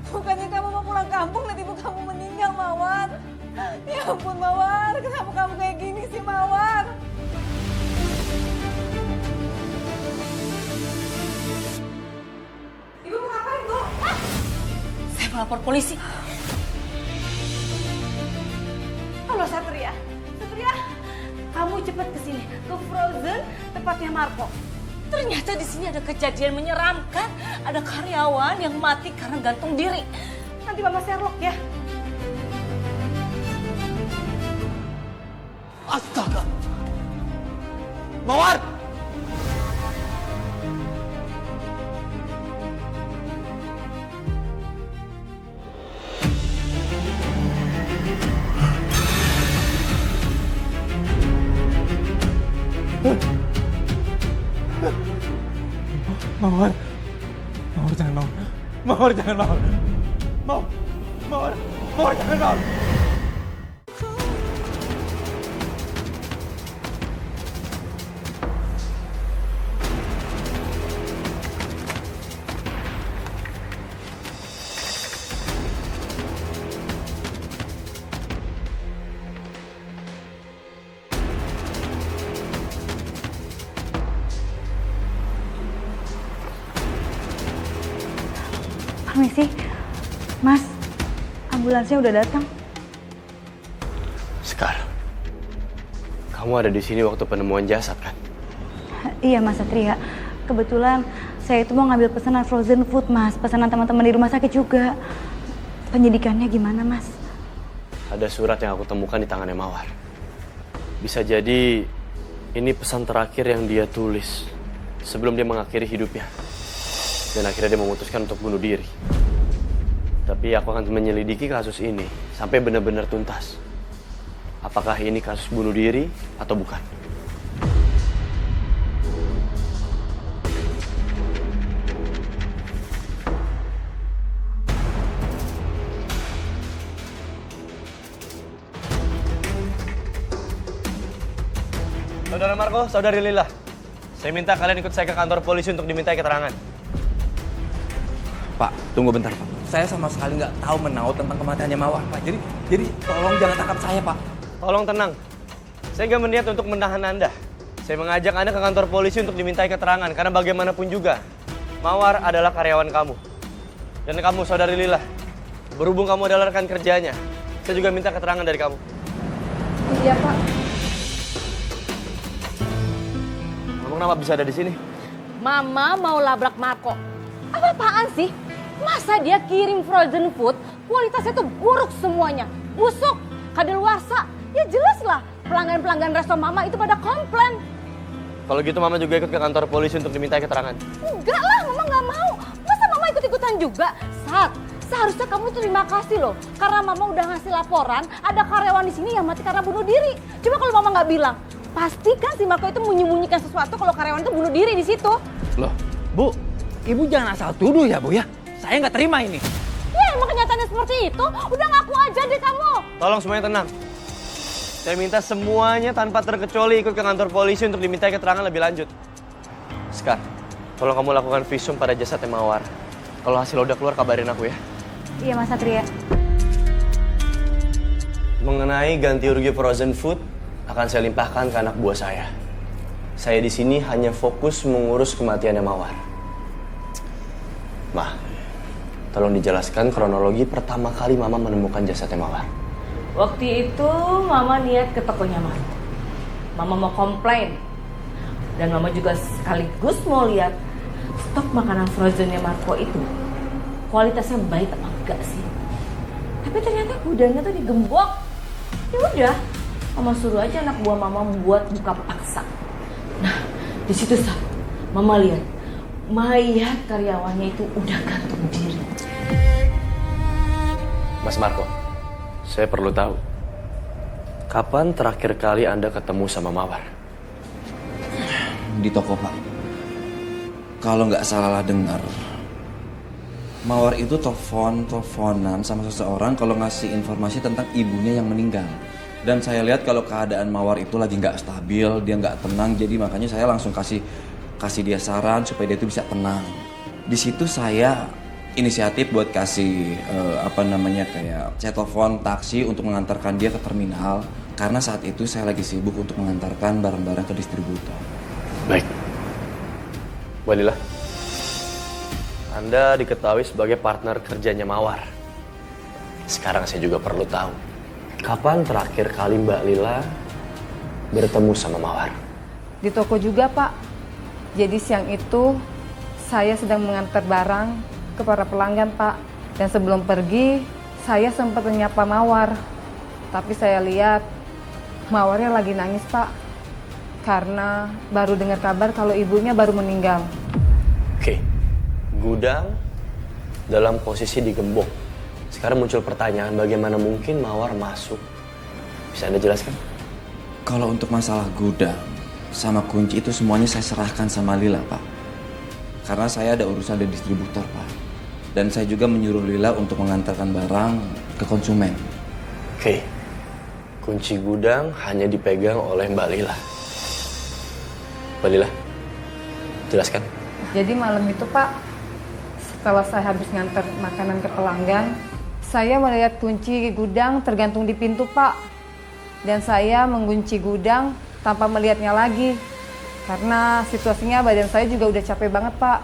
Bukannya kamu mau pulang kampung, lihat ibu kamu meninggal, Mawar. Ya ampun, Mawar. Kenapa kamu kayak gini sih, Mawar? Ibu mau ngapain, Bu? Saya mau lapor polisi. Halo, Satria. Satria, Kamu cepat ke sini, ke Frozen, tempatnya Marco. Ternyata di sini ada kejadian menyeramkan. Ada karyawan yang mati karena gantung diri. Nanti Mama Sherlock ya. Astaga! Mawar! Mawar jangan Mawar. Mawar jangan Mawar. Mawar jangan Mawar. Permisi, Mas, ambulansnya udah datang. Sekar, kamu ada di sini waktu penemuan jasad kan? Iya Mas Satria, kebetulan saya itu mau ngambil pesanan frozen food Mas, pesanan teman-teman di rumah sakit juga. Penyidikannya gimana Mas? Ada surat yang aku temukan di tangannya Mawar. Bisa jadi Ini pesan terakhir yang dia tulis sebelum dia mengakhiri hidupnya. Dan akhirnya dia memutuskan untuk bunuh diri. Tapi aku akan menyelidiki kasus ini sampai benar-benar tuntas. Apakah ini kasus bunuh diri atau bukan? Saudara Marco, saudari Lila. Saya minta kalian ikut saya ke kantor polisi untuk dimintai keterangan. Pak, tunggu bentar, Pak. Saya sama sekali nggak tahu menau tentang kematiannya Mawar, Pak. Jadi tolong jangan tangkap saya, Pak. Tolong tenang. Saya nggak berniat untuk menahan Anda. Saya mengajak Anda ke kantor polisi untuk dimintai keterangan. Karena bagaimanapun juga, Mawar adalah karyawan kamu. Dan kamu, saudari Lila, berhubung kamu adalah rekan kerjanya, saya juga minta keterangan dari kamu. Iya, Pak. Kamu kenapa bisa ada di sini? Mama mau labrak Marco. Apa-apaan sih? Masa dia kirim frozen food, kualitasnya tuh buruk semuanya. Busuk, kadaluarsa. Ya jelas lah, pelanggan-pelanggan resto Mama itu pada komplain. Kalau gitu Mama juga ikut ke kantor polisi untuk dimintai keterangan. Enggak lah, Mama nggak mau. Masa Mama ikut-ikutan juga? Seharusnya kamu terima kasih loh. Karena Mama udah ngasih laporan, ada karyawan di sini yang mati karena bunuh diri. Cuma kalau Mama nggak bilang, pastikan si Marco itu menyembunyikan sesuatu kalau karyawan itu bunuh diri di situ. Loh, Bu, Ibu jangan asal tuduh ya, Bu ya. Saya nggak terima ini. Ya emang kenyataannya seperti itu. Udah ngaku aja deh kamu. Tolong semuanya tenang. Saya minta semuanya tanpa terkecuali ikut ke kantor polisi untuk dimintai keterangan lebih lanjut. Sekar, tolong kamu lakukan visum pada jasadnya Mawar. Kalau hasil udah keluar kabarin aku ya. Iya Mas Satria. Mengenai ganti rugi frozen food akan saya limpahkan ke anak buah saya. Saya di sini hanya fokus mengurus kematiannya Mawar. Ma, tolong dijelaskan kronologi pertama kali Mama menemukan jasadnya Mawar. Waktu itu Mama niat ke tokonya Marco. Mama mau komplain. Dan Mama juga sekaligus mau lihat stok makanan frozennya Marco itu kualitasnya baik apa enggak sih. Tapi ternyata gudangnya tuh digembok. Ya udah, Mama suruh aja anak buah Mama buat buka paksa. Nah, di situ Mama lihat mayat karyawannya itu udah gantung diri. Mas Marco, saya perlu tahu, kapan terakhir kali Anda ketemu sama Mawar? Di toko, Pak. Kalau nggak salah dengar, Mawar itu teleponan sama seseorang kalau ngasih informasi tentang ibunya yang meninggal. Dan saya lihat kalau keadaan Mawar itu lagi nggak stabil, dia nggak tenang, jadi makanya saya langsung kasih dia saran supaya dia itu bisa tenang. Di situ saya inisiatif buat kasih kayak saya telepon taksi untuk mengantarkan dia ke terminal karena saat itu saya lagi sibuk untuk mengantarkan barang-barang ke distributor. Baik. Walila, Anda diketahui sebagai partner kerjanya Mawar. Sekarang saya juga perlu tahu, kapan terakhir kali Mbak Lila bertemu sama Mawar? Di toko juga, Pak. Jadi siang itu saya sedang mengantar barang ke para pelanggan, Pak. Dan sebelum pergi, saya sempat menyapa Mawar. Tapi saya lihat Mawarnya lagi nangis, Pak. Karena baru dengar kabar kalau ibunya baru meninggal. Oke, gudang dalam posisi digembok. Sekarang muncul pertanyaan, bagaimana mungkin Mawar masuk? Bisa Anda jelaskan? Kalau untuk masalah gudang sama kunci itu semuanya saya serahkan sama Lila, Pak. Karena saya ada urusan dari distributor, Pak. Dan saya juga menyuruh Lila untuk mengantarkan barang ke konsumen. Oke, kunci gudang hanya dipegang oleh Mbak Lila. Mbak Lila, jelaskan. Jadi malam itu, Pak, setelah saya habis ngantar makanan ke pelanggan, saya melihat kunci gudang tergantung di pintu, Pak. Dan saya mengunci gudang tanpa melihatnya lagi. Karena situasinya badan saya juga udah capek banget, Pak.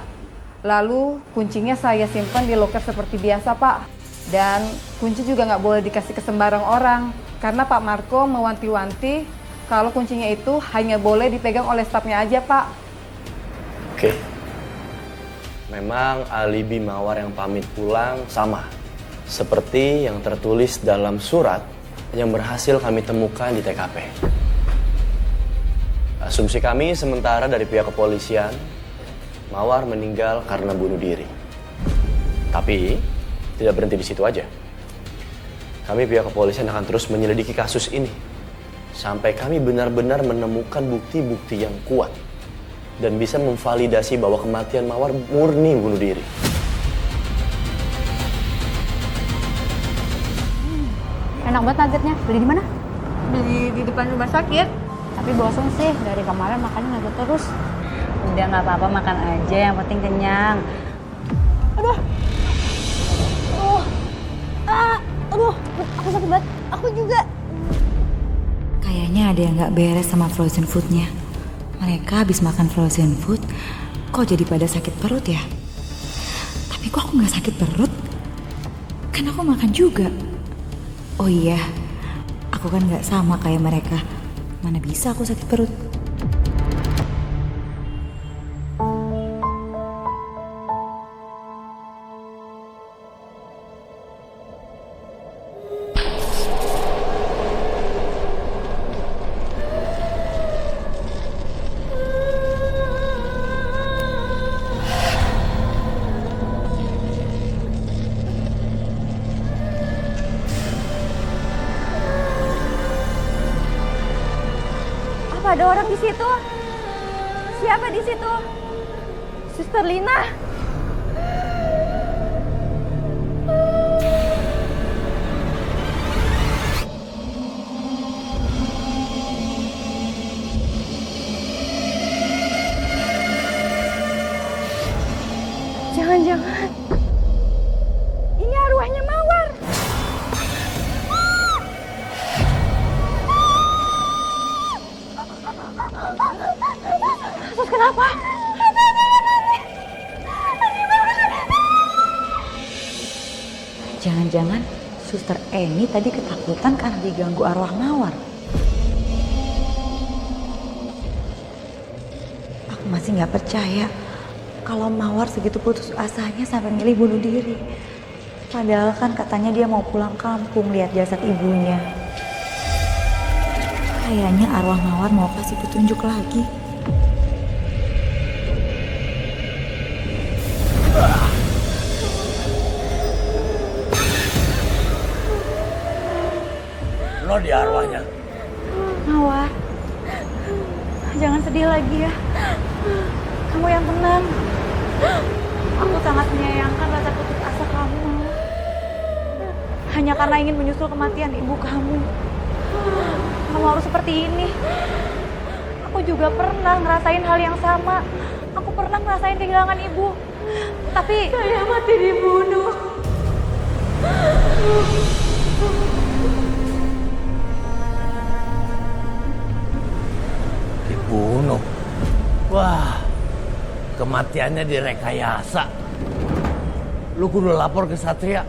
Lalu kuncinya saya simpan di loker seperti biasa, Pak. Dan kunci juga nggak boleh dikasih ke sembarang orang. Karena Pak Marco mewanti-wanti kalau kuncinya itu hanya boleh dipegang oleh stafnya aja, Pak. Oke. Memang alibi Mawar yang pamit pulang sama seperti yang tertulis dalam surat yang berhasil kami temukan di TKP. Asumsi kami sementara dari pihak kepolisian, Mawar meninggal karena bunuh diri. Tapi tidak berhenti di situ aja. Kami pihak kepolisian akan terus menyelidiki kasus ini sampai kami benar-benar menemukan bukti-bukti yang kuat dan bisa memvalidasi bahwa kematian Mawar murni bunuh diri. Enak banget nuggetnya. Beli di mana? Beli di depan rumah sakit. Tapi bosan sih, dari kemarin makannya nugget terus. Udah nggak apa-apa, makan aja, yang penting kenyang. Aduh, aku sakit banget. Aku juga. Kayaknya ada yang nggak beres sama frozen foodnya. Mereka habis makan frozen food, kok jadi pada sakit perut ya? Tapi kok aku nggak sakit perut? Kan aku makan juga. Oh iya, aku kan nggak sama kayak mereka. Mana bisa aku sakit perut? Apa ada orang di situ? Siapa di situ? Suster Lina. Jangan-jangan ini arwahnya Mawar. Terus kenapa? Jangan-jangan Suster Eni tadi ketakutan karena diganggu arwah Mawar. Aku masih nggak percaya kalau Mawar segitu putus asanya sampai milih bunuh diri. Padahal kan katanya dia mau pulang kampung lihat jasad ibunya. Kayaknya arwah Mawar mau kasih petunjuk lagi. Lo di arwahnya. Mawar, jangan sedih lagi ya. Kamu yang tenang. Aku sangat menyayangkan rasa putus asa kamu. Hanya karena ingin menyusul kematian ibu kamu. Kamu harus seperti ini. Aku juga pernah ngerasain hal yang sama. Aku pernah ngerasain kehilangan ibu. Tapi saya mati dibunuh. Dibunuh. Wah, kematiannya direkayasa. Lu kudu lapor ke Satria.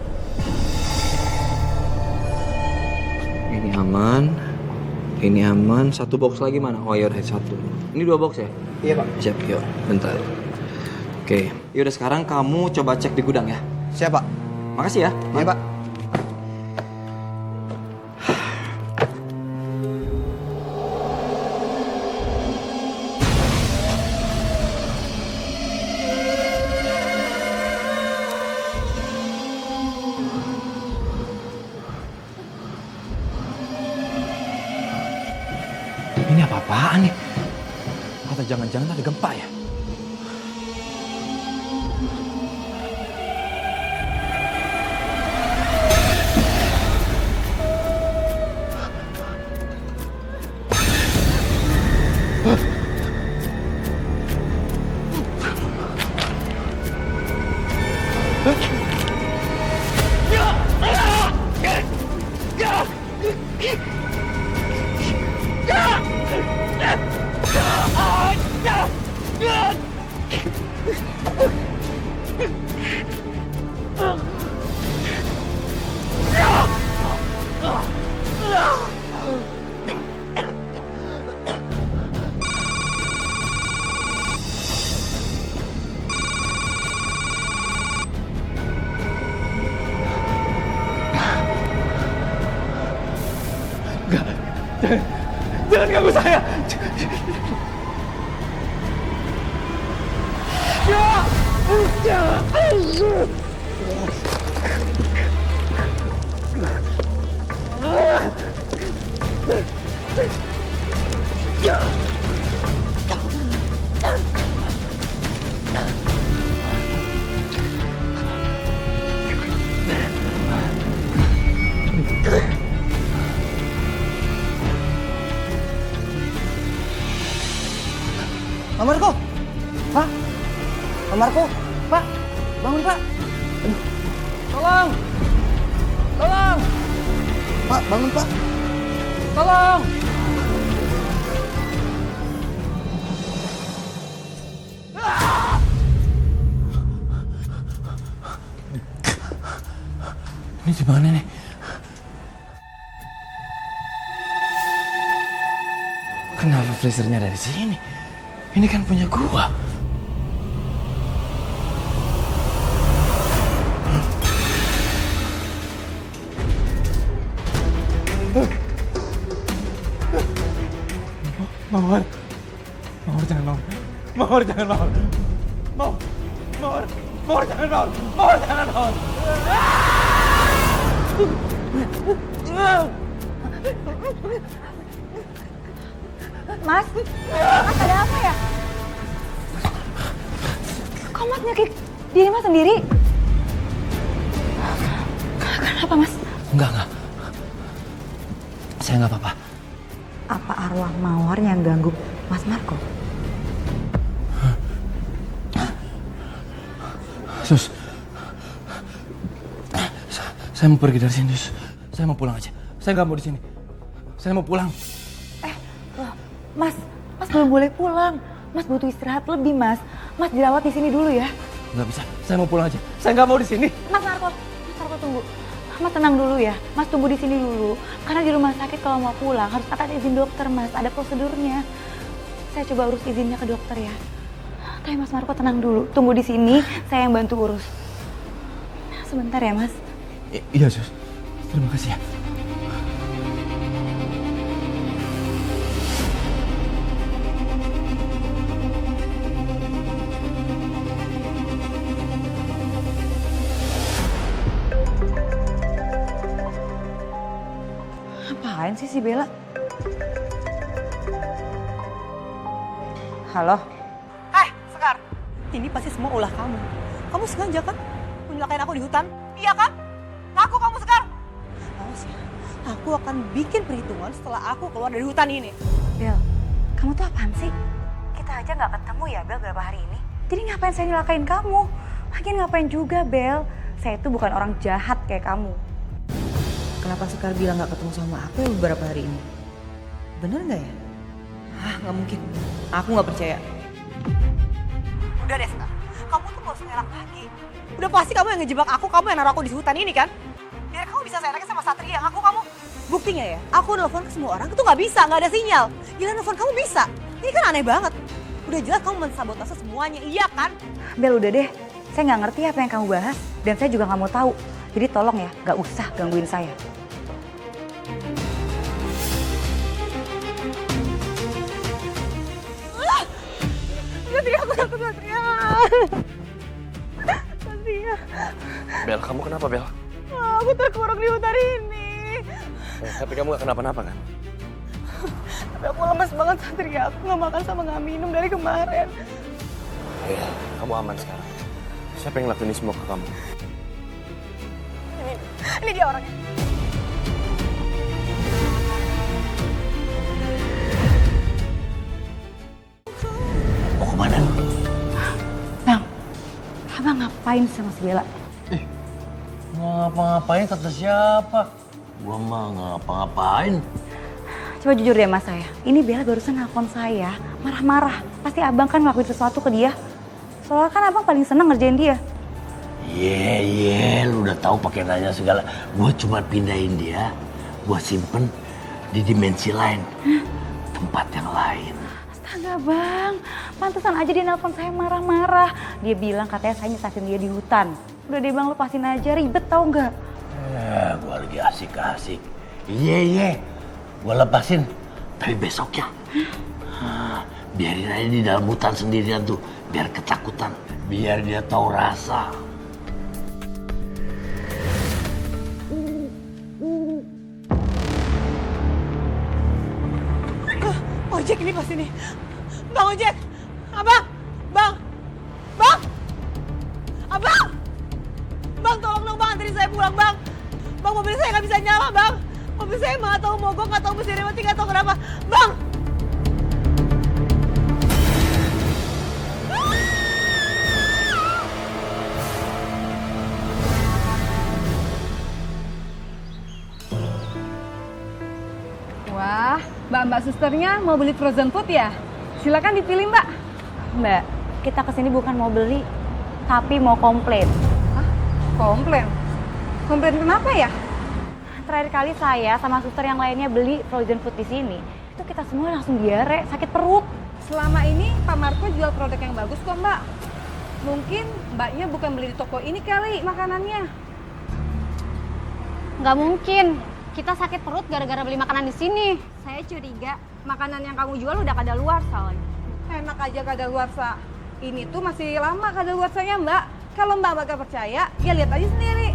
Ini aman. Satu box lagi mana? Oh ya udah satu. Ini 2 box ya? Iya Pak. Siap, yuk. Bentar. Oke. Yaudah sekarang kamu coba cek di gudang ya. Siap Pak. Makasih ya. Iya Pak. Ini apa-apaan nih? Atau jangan-jangan ada gempa ya? Jangan ganggu saya. Pak Marco! Pak! Pak Marco! Pak! Bangun, Pak! Aduh. Tolong! Tolong! Pak, bangun, Pak! Tolong! Ini di mana nih? Kenapa freezernya dari sini? Ini kan punya gua. Mawar. Mawar jangan mawar. Mawar jangan mawar. Mawar. Mawar jangan mawar. Mawar jangan mawar. Mas, Mas ada apa ya? Kok Mas nyakit diri Mas sendiri? Kenapa Mas? Enggak. Saya nggak apa-apa. Apa arwah mawar yang ganggu Mas Marco? Sus, saya mau pergi dari sini, Sus. Saya mau pulang aja. Saya nggak mau di sini. Saya mau pulang. Mas belum boleh pulang. Mas butuh istirahat lebih, Mas. Mas dirawat di sini dulu ya. Nggak bisa. Saya mau pulang aja. Saya nggak mau di sini. Mas Marco tunggu. Mas tenang dulu ya. Mas tunggu di sini dulu. Karena di rumah sakit kalau mau pulang harus ada izin dokter, Mas. Ada prosedurnya. Saya coba urus izinnya ke dokter ya. Tapi Mas Marco tenang dulu. Tunggu di sini. Saya yang bantu urus. Sebentar ya, Mas. Iya, Sus. Terima kasih ya. Apaan sih si Bella? Halo? Sekar, ini pasti semua ulah kamu. Kamu sengaja kan menyelakain aku di hutan? Iya kan? Ngaku kamu, Sekar. Awas ya, aku akan bikin perhitungan setelah aku keluar dari hutan ini. Bel, kamu tuh apaan sih? Kita aja nggak ketemu ya, Bel, berapa hari ini? Jadi ngapain saya nyelakain kamu? Lagian ngapain juga, Bel? Saya itu bukan orang jahat kayak kamu. Kenapa Sekar bilang gak ketemu sama aku ya beberapa hari ini? Bener gak ya? Gak mungkin. Aku gak percaya. Udah deh, Sekar. Kamu tuh gak usah ngelak lagi. Udah pasti kamu yang ngejebak aku, kamu yang naruh aku di hutan ini kan? Biar kamu bisa seenaknya sama Satria, ngaku kamu. Buktinya ya, aku nelfon ke semua orang itu gak bisa, gak ada sinyal. Gila nelfon kamu bisa. Ini kan aneh banget. Udah jelas kamu mensabotase semuanya, iya kan? Bel, udah deh. Saya nggak ngerti apa yang kamu bahas. Dan saya juga nggak mau tahu. Jadi tolong ya, nggak usah gangguin saya. Satria, aku takut Satria. Satria. Bel, kamu kenapa, Bel? Aku terkurung di hutan ini. Tapi kamu gak kenapa-napa kan? Tapi aku lemes banget, Satria. Aku gak makan sama gak minum dari kemarin. Iya, kamu aman sekarang. Siapa yang ngelakuin ini semua ke kamu? Ini dia orangnya. Mau kemana? Bang, abang ngapain sama si Bella? Ngapa-ngapain kata siapa? Gua mah ngapa-ngapain. Coba jujur deh mas saya. Ini Bella barusan nelfon saya, marah-marah. Pasti abang kan ngelakuin sesuatu ke dia. Soalnya kan abang paling seneng ngerjain dia. Lu udah tahu pakai nanya segala. Gua cuma pindahin dia, gua simpen di dimensi lain, tempat yang lain. Astaga bang, pantesan aja dia nelfon saya marah-marah. Dia bilang katanya saya nyesatin dia di hutan. Udah deh bang, lepasin aja, ribet tau nggak? Gua lagi asik-asik. Gua lepasin. Tapi besok ya. Biarin aja di dalam hutan sendirian tuh, biar ketakutan, biar dia tahu rasa. Ojek ini pas ini. Bang Ojek. Abang. Bang. Bang. Abang. Bang tolong dong bang, anterin saya pulang bang. Bang mobil saya nggak bisa nyala bang. Mobil saya nggak tahu mogok, nggak tahu mesinnya mati, nggak tahu kenapa. Bang. Wah, mbak susternya mau beli frozen food ya? Silakan dipilih mbak. Mbak, kita kesini bukan mau beli, tapi mau komplain. Hah? Komplain? Komplain kenapa ya? Terakhir kali saya sama suster yang lainnya beli frozen food di sini, itu kita semua langsung diare, sakit perut. Selama ini Pak Marco jual produk yang bagus kok mbak. Mungkin mbaknya bukan beli di toko ini kali makanannya. Nggak mungkin. Kita sakit perut gara-gara beli makanan di sini. Saya curiga makanan yang kamu jual udah kadaluarsa. Enak aja kadaluarsa. Ini tuh masih lama kadaluarsanya mbak. Kalau mbak gak percaya, ya lihat aja sendiri.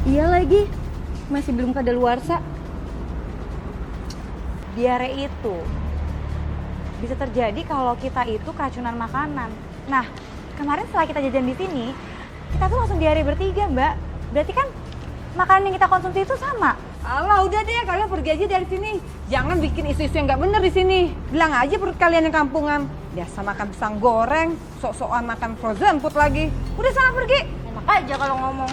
Iya lagi, masih belum kadaluarsa. Diare itu bisa terjadi kalau kita itu keracunan makanan. Nah, kemarin setelah kita jajan di sini, kita tuh langsung diare bertiga, Mbak. Berarti kan makanan yang kita konsumsi itu sama. Alah, udah deh, kalian pergi aja dari sini. Jangan bikin isu-isu yang nggak bener di sini. Bilang aja perut kalian yang kampungan. Biasa makan pisang goreng, sok-sokan makan frozen food lagi. Udah sana pergi. Enak aja kalau ngomong.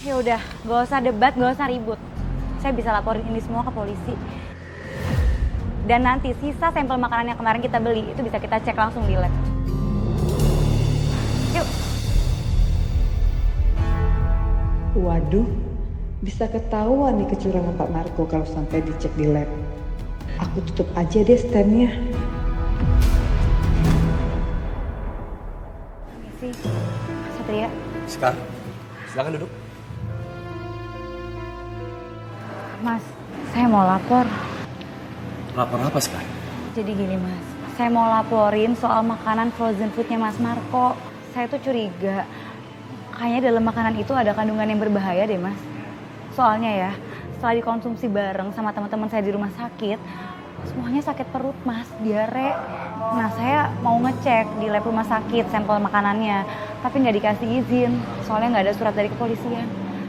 Ya udah, gak usah debat, gak usah ribut. Saya bisa laporin ini semua ke polisi. Dan nanti sisa sampel makanan yang kemarin kita beli itu bisa kita cek langsung di lab. Yuk. Waduh, bisa ketahuan nih kecurangan Pak Marco kalau sampai dicek di lab. Aku tutup aja deh standnya. Permisi, Satria. Sekar, silakan duduk. Mas, saya mau lapor. Lapor apa, Sekar? Jadi gini Mas, saya mau laporin soal makanan frozen foodnya Mas Marco. Saya tuh curiga, kayaknya dalam makanan itu ada kandungan yang berbahaya deh Mas. Soalnya ya, setelah dikonsumsi bareng sama teman-teman saya di rumah sakit, semuanya sakit perut Mas, diare. Nah saya mau ngecek di lab rumah sakit sampel makanannya, tapi nggak dikasih izin, soalnya nggak ada surat dari kepolisian.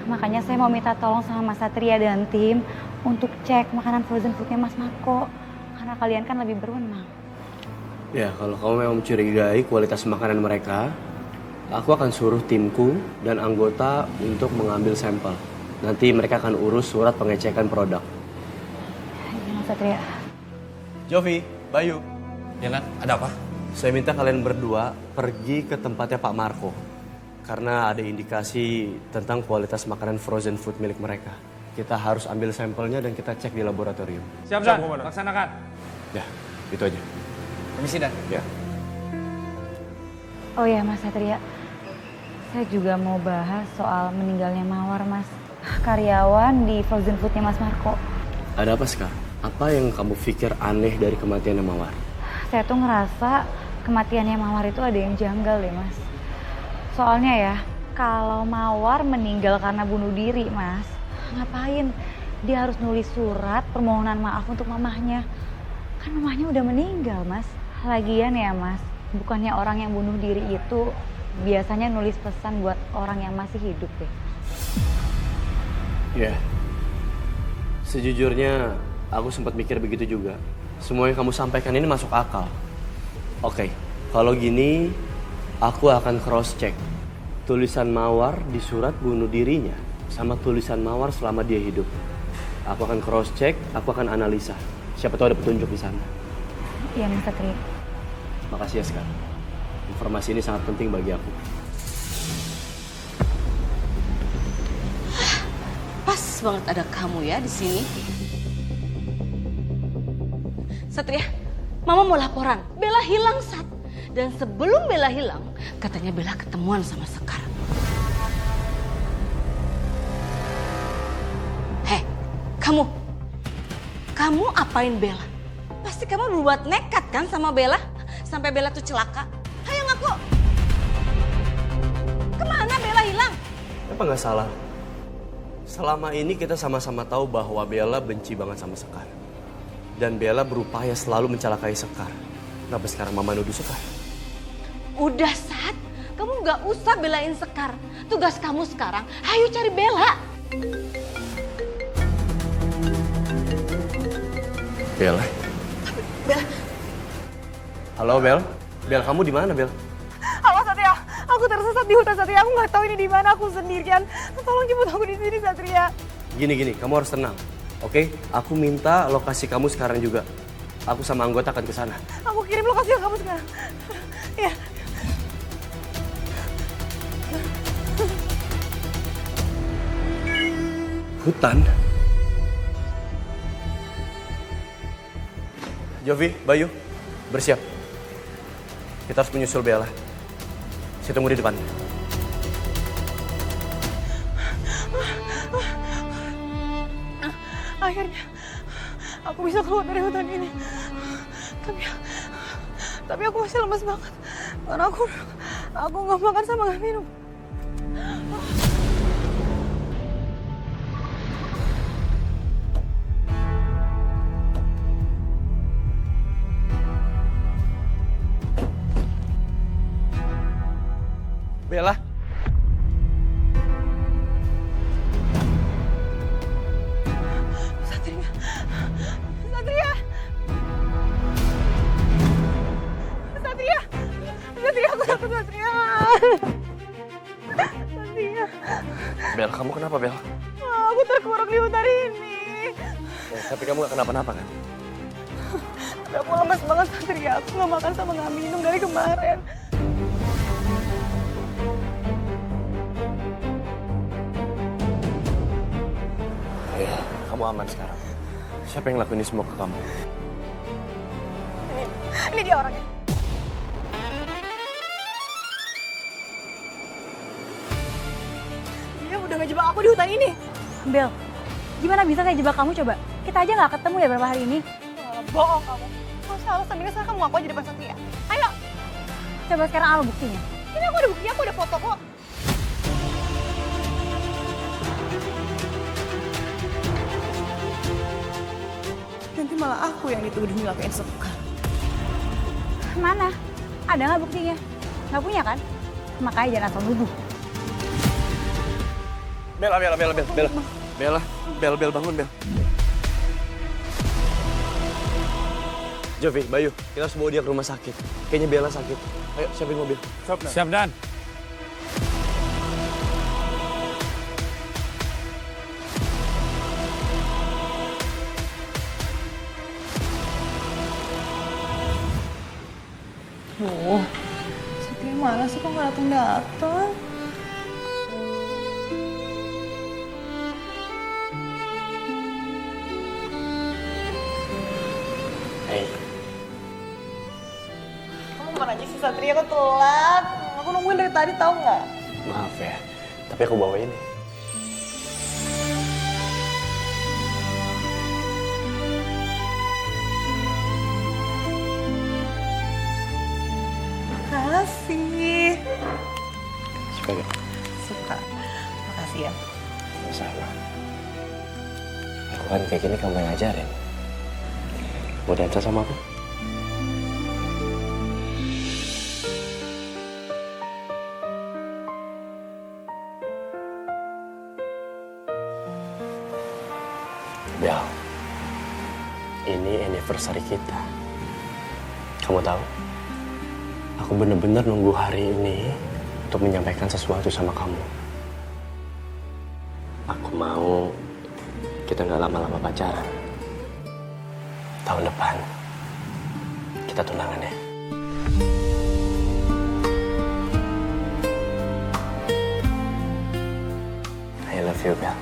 Makanya saya mau minta tolong sama Mas Satria dan tim untuk cek makanan frozen foodnya Mas Marco. Karena kalian kan lebih berwenang. Ya, kalau kamu memang mencurigai kualitas makanan mereka, aku akan suruh timku dan anggota untuk mengambil sampel. Nanti mereka akan urus surat pengecekan produk. Iya Mas Satria. Jovi, Bayu. Ya kan? Ada apa? Saya minta kalian berdua pergi ke tempatnya Pak Marco. Karena ada indikasi tentang kualitas makanan frozen food milik mereka. Kita harus ambil sampelnya dan kita cek di laboratorium. Siap, Dan. Laksanakan. Ya, itu aja. Permisi, Dan. Ya. Oh ya Mas Satria, saya juga mau bahas soal meninggalnya Mawar Mas. Karyawan di frozen foodnya Mas Marco. Ada apa sekarang? Apa yang kamu pikir aneh dari kematiannya Mawar? Saya tuh ngerasa kematiannya Mawar itu ada yang janggal deh Mas. Soalnya ya, kalau Mawar meninggal karena bunuh diri Mas, ngapain dia harus nulis surat permohonan maaf untuk mamahnya? Kan mamahnya udah meninggal Mas. Lagian ya Mas, bukannya orang yang bunuh diri itu biasanya nulis pesan buat orang yang masih hidup deh. Ya, sejujurnya aku sempat mikir begitu juga. Semua yang kamu sampaikan ini masuk akal. Oke, kalau gini aku akan cross check tulisan Mawar di surat bunuh dirinya sama tulisan Mawar selama dia hidup. Aku akan cross check, aku akan analisa. Siapa tahu ada petunjuk di sana. Iya Mas Satria. Makasih ya sekarang. Informasi ini sangat penting bagi aku. Pas banget ada kamu ya di sini. Satria, Mama mau laporan. Bella hilang, Sat. Dan sebelum Bella hilang, katanya Bella ketemuan sama Sekar. Kamu apain Bella? Pasti kamu berbuat nekat kan sama Bella? Sampai Bella tuh celaka. Ayo ngaku. Kemana Bella hilang? Apa nggak salah? Selama ini kita sama-sama tahu bahwa Bella benci banget sama Sekar. Dan Bella berupaya selalu mencelakai Sekar. Kenapa sekarang Mama nuduh Sekar? Udah Sat, kamu gak usah belain Sekar. Tugas kamu sekarang, ayo cari Bella. Bella. Bella. Halo Bel. Bel, kamu di mana Bel? Halo Satria, aku tersesat di hutan Satria. Aku nggak tahu ini di mana. Aku sendirian. Tolong jemput aku di sini Satria. Gini, kamu harus tenang. Oke, aku minta lokasi kamu sekarang juga. Aku sama anggota akan ke sana. Aku kirim lokasi yang kamu sekarang. Ya. Hutan? Jovi, Bayu, bersiap. Kita harus menyusul Bella. Saya tunggu di depan. Akhirnya aku bisa keluar dari hutan ini. Tapi aku masih lemas banget. Karena aku nggak makan sama nggak minum. Bella. Satria. Aku takut Satria. Satria. Bel, kamu kenapa Bel? Aku terkurung di hutan ini. Tapi kamu gak kenapa-napa kan? Tapi aku lemas banget Satria. Aku nggak makan sama nggak minum dari kemarin. Ya, kamu aman sekarang. Siapa yang ngelakuin ini semua ke kamu? Ini dia orangnya. Dia udah ngejebak aku di hutan ini. Bel, gimana bisa kayak jebak kamu coba? Kita aja nggak ketemu ya berapa hari ini. Bohong kamu. Kalau salah sambil sekarang kamu ngaku aja depan Satria. Ayo. Coba sekarang apa buktinya? Ini aku ada buktinya, aku ada foto kok. Nanti malah aku yang dituduh nyelakain Sekar. Mana? Ada nggak buktinya? Nggak punya kan? Makanya jangan asal nuduh. Bel, bangun Bel. Jovi, Bayu, kita harus bawa dia ke rumah sakit. Kayaknya Bella sakit. Ayo, siapin mobil. Siap, Dan. Satria mana sih kok nggak datang-datang? Hei, Kamu kemana aja sih Satria? Kok telat? Aku nungguin dari tadi tahu nggak? maaf ya. Tapi aku bawa ini. Makasih. Suka gak? Suka. Makasih ya. Sama. Aku kan kayak gini kamu yang ngajarin. Mau dansa sama aku? Bel, ini anniversary kita. Kamu tahu? Aku bener-bener nunggu hari ini untuk menyampaikan sesuatu sama kamu. Aku mau kita nggak lama-lama pacaran. Tahun depan kita tunangan ya. I love you, Bel.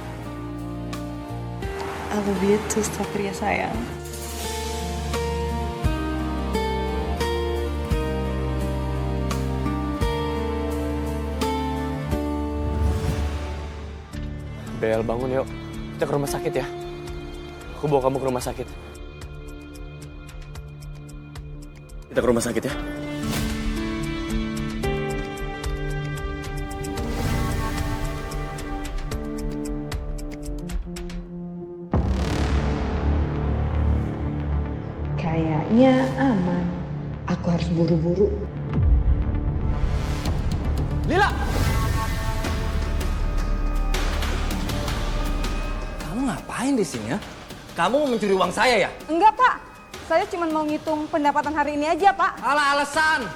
I love you too, Satria sayang. Bel, bangun yuk. Kita ke rumah sakit ya. Aku bawa kamu ke rumah sakit. Kita ke rumah sakit ya. Kayaknya aman. Aku harus buru-buru. Lila! Kamu ngapain di sini ya? Kamu mau mencuri uang saya ya? Enggak, Pak. Saya cuma mau ngitung pendapatan hari ini aja, Pak. Alah alasan.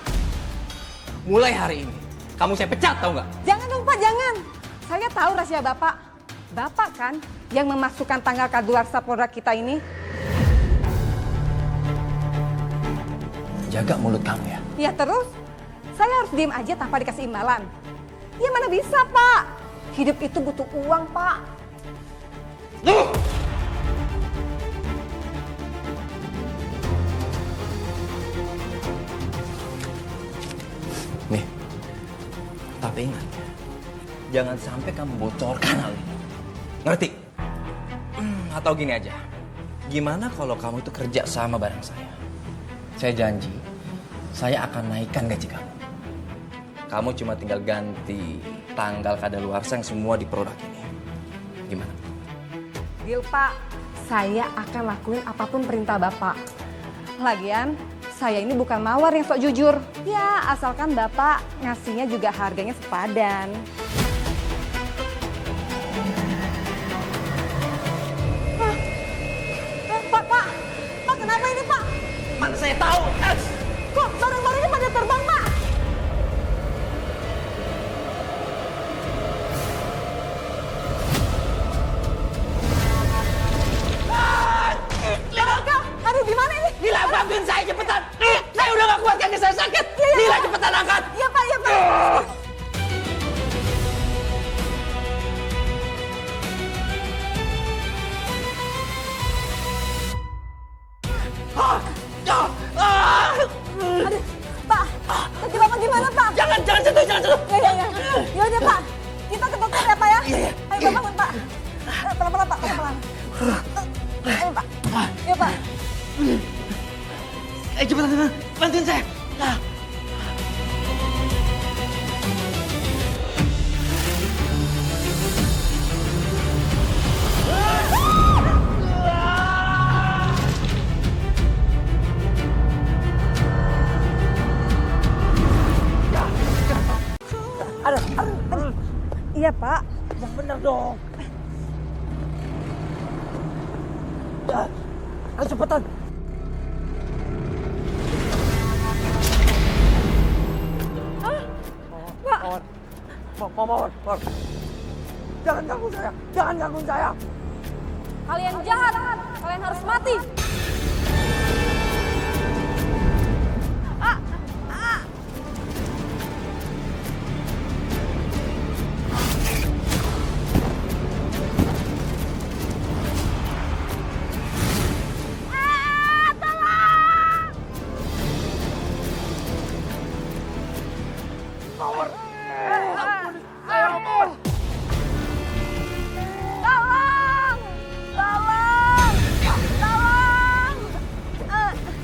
Mulai hari ini, kamu saya pecat tau nggak? Jangan dong, Pak, jangan. Saya tahu rahasia Bapak. Bapak kan yang memasukkan tanggal kadaluarsa produk kita ini. Jaga mulut kamu ya. Ya terus, saya harus diem aja tanpa dikasih imbalan. Ya mana bisa, Pak. Hidup itu butuh uang, Pak. Nih, tapi ingat, jangan sampai kamu bocorkan hal ini. Ngerti? Atau gini aja, gimana kalau kamu itu kerja sama bareng saya? Saya janji, saya akan naikkan gaji kamu. Kamu cuma tinggal ganti tanggal kadaluarsa yang semua di produk ini. Gimana? Deal, Pak. Saya akan lakuin apapun perintah Bapak. Lagian, saya ini bukan mawar yang sok jujur. Ya, asalkan Bapak ngasihnya juga harganya sepadan. Pak, kenapa ini, Pak? Mana saya tahu? Kok barang-barangnya pada terbang, Pak? Aduh, gimana ini? Lila, bantuin saya cepetan. Saya udah gak kuat, kaki saya sakit. Lila, cepetan angkat. Iya, Pak, iya, Pak. Aduh, Pak, kaki Bapak gimana, Pak? Jangan sentuh, jangan sentuh. Ya udah, Pak. Kita ke dokter ya, Pak ya? Ayo, Bapak, bangun, Pak. Pelan-pelan, Pak, pelan-pelan. Ayo, Pak. Ayo, Pak. Cepetan, bantuin saya. Aduh. Iya, Pak. Yang bener dong. Ayo cepetan. Mawar. Jangan ganggu saya. Kalian jahat, kalian harus mati.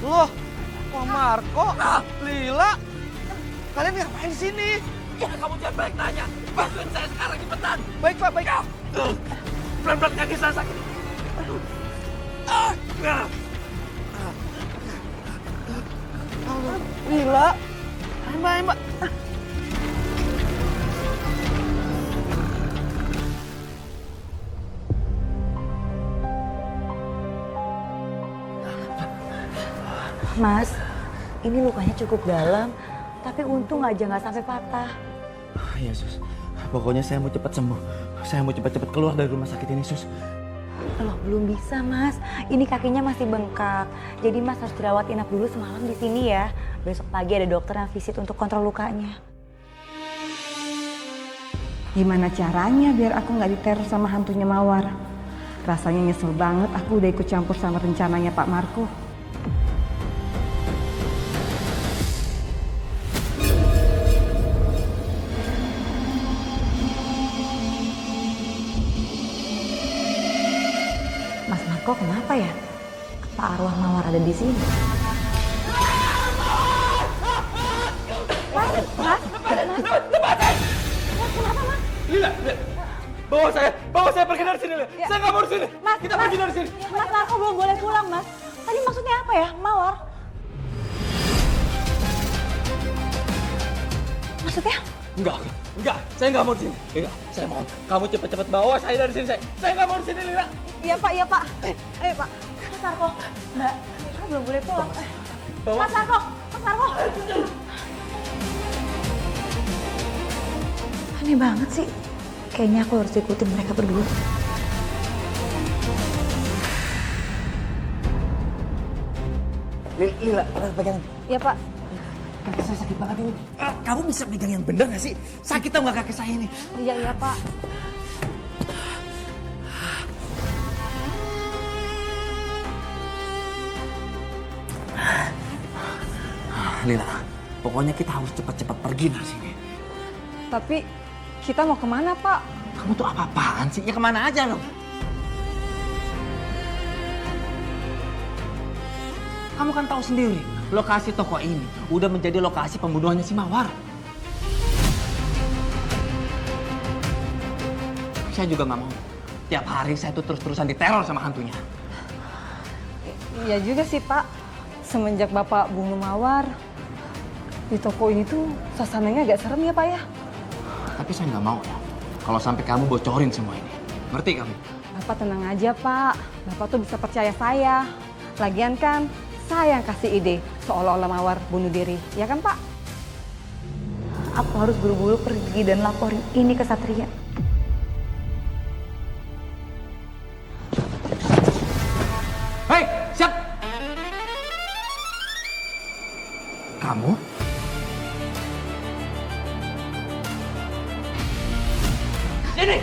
Loh, Pak Marco, Lila, kalian ngapain di sini? Ya, kamu jangan balik nanya. Bantuin saya sekarang cepetan. Baik, Pak, baik. Pelan-pelan, kaki saya sakit. Lila, Mbak. Mas, ini lukanya cukup dalam, tapi untung aja nggak sampai patah. Iya, Sus. Pokoknya saya mau cepat sembuh. Saya mau cepat-cepat keluar dari rumah sakit ini, Sus. Loh, belum bisa, Mas. Ini kakinya masih bengkak. Jadi Mas harus dirawat inap dulu semalam di sini ya. Besok pagi ada dokter yang visit untuk kontrol lukanya. Gimana caranya biar aku nggak diteror sama hantunya Mawar? Rasanya nyesel banget aku udah ikut campur sama rencananya Pak Marco. Mas Marco Marco kenapa ya? Apa arwah Mawar ada di sini? Mas, kenapa Mas? Lila, bawa saya pergi dari sini, Lila. Saya nggak mau di sini. Kita pergi dari sini. Mas Marco belum boleh pulang, Mas. Tadi maksudnya apa ya, Mawar? Maksudnya? Enggak, saya nggak mau di sini. Enggak, saya mohon. Kamu cepet-cepet bawa saya dari sini, saya nggak mau di sini, Lila. Iya Pak, iya Pak. Ayo Pak. Mas Marco, Mbak, Mira belum boleh pulang. Bawa. Mas Marco, Mas Marco. Aneh banget sih. Kayaknya aku harus ikutin mereka berdua. Lila, pegang. Iya Pak. Kaki saya sakit banget ini. Kamu bisa pegang yang bener nggak sih? Sakit tau nggak kaki saya ini? Iya Pak. Lila, pokoknya kita harus cepat-cepat pergi dari sini. Tapi kita mau kemana, Pak? Kamu tuh apa-apaan sih? Ya kemana aja loh. Kamu kan tahu sendiri, lokasi toko ini udah menjadi lokasi pembunuhannya si Mawar. Saya juga nggak mau. Tiap hari saya tuh terus-terusan diteror sama hantunya. Iya juga sih, Pak. Semenjak Bapak bunuh Mawar, di toko ini tuh suasananya agak serem ya, Pak ya? Tapi saya nggak mau ya, kalau sampai kamu bocorin semua ini. Ngerti kamu? Bapak tenang aja, Pak. Bapak tuh bisa percaya saya. Lagian kan, saya yang kasih ide seolah-olah Mawar bunuh diri. Ya kan, Pak? Aku harus buru-buru pergi dan laporin ini ke Satria. Hei, siap! Kamu? Sini!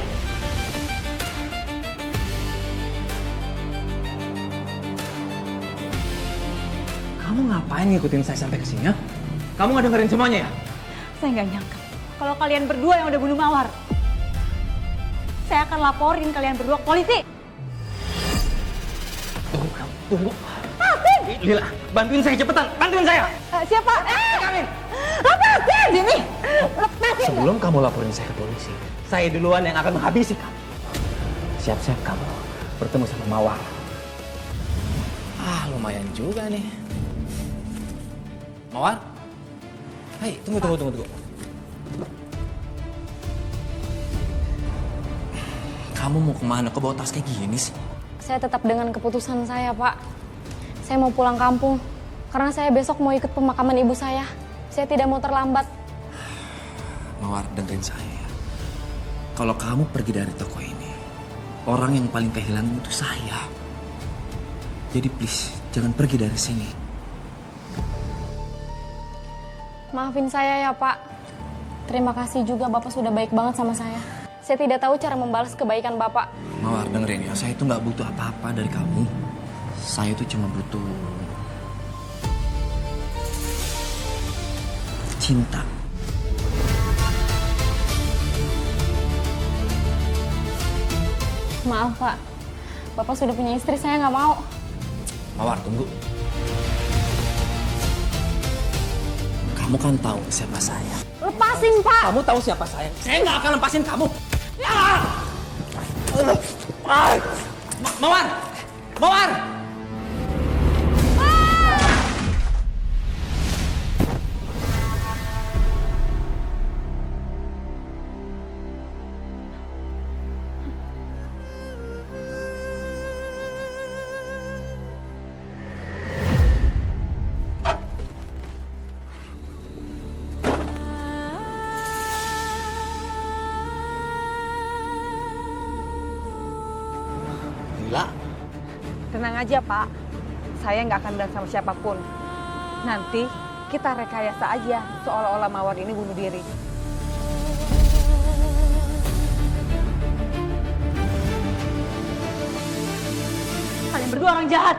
Kamu ngapain ngikutin saya sampai ke sini, ya? Kamu nggak dengerin semuanya ya? Saya nggak nyangka kalau kalian berdua yang udah bunuh Mawar. Saya akan laporin kalian berdua ke polisi. Tunggu. Lila, bantuin saya cepetan, bantuin saya. Siapa? Pegangin. Lepasin ini. Lepasin. Sebelum kamu laporin saya ke polisi, saya duluan yang akan menghabisi kamu. Siap-siap kamu bertemu sama Mawar. Lumayan juga nih. Mawar? Hei, tunggu. Kamu mau kemana? Kok bawa tas kayak gini sih? Saya tetap dengan keputusan saya, Pak. Saya mau pulang kampung karena saya besok mau ikut pemakaman ibu saya. Saya tidak mau terlambat. Mawar, dengerin saya ya. Kalau kamu pergi dari toko ini, orang yang paling kehilangan itu saya. Jadi please, jangan pergi dari sini. Maafin saya ya, Pak. Terima kasih juga Bapak sudah baik banget sama saya. Saya tidak tahu cara membalas kebaikan Bapak. Mawar, dengerin ya, saya itu nggak butuh apa-apa dari kamu. Saya itu cuma butuh cinta. Maaf, Pak. Bapak sudah punya istri, saya nggak mau. Mawar, tunggu. Kamu kan tahu siapa saya. Lepasin, Pak! Kamu tahu siapa saya? Saya nggak akan lepasin kamu. Mawar! Mawar! Lila, Tenang aja, Pak. Saya nggak akan bilang sama siapapun. Nanti kita rekayasa aja seolah-olah Mawar ini bunuh diri. Kalian berdua orang jahat.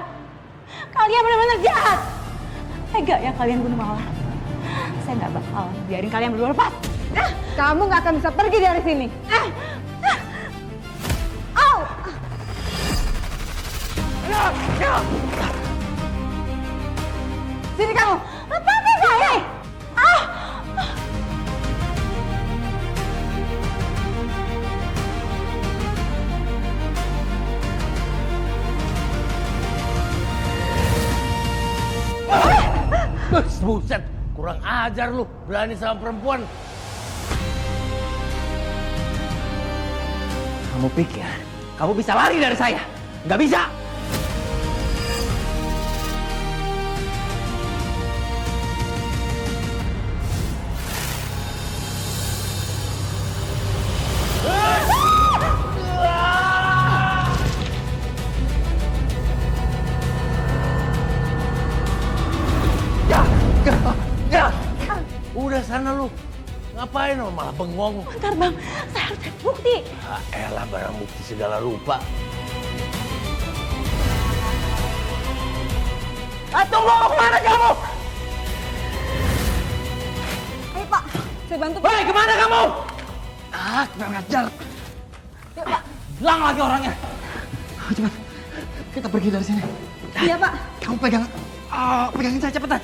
Kalian benar-benar jahat. Tega ya kalian bunuh Mawar. Saya nggak bakal biarin kalian berdua lepas. Kamu nggak akan bisa pergi dari sini. Sini kamu. Lepasin saya. Buset, kurang ajar lu, berani sama perempuan. Kamu pikir kamu bisa lari dari saya? Nggak bisa. Udah sana lu, ngapain lu malah bengong? Bentar bang, saya harus cari bukti. Ah, elah barang bukti segala rupa. Tunggu, mau kemana kamu? Ayo Pak, saya bantu. Hei, kemana kamu? Kurang ajar. Yuk Pak. Hilang lagi orangnya. Cepat, kita pergi dari sini. Iya Pak. Kamu pegangin saya cepetan.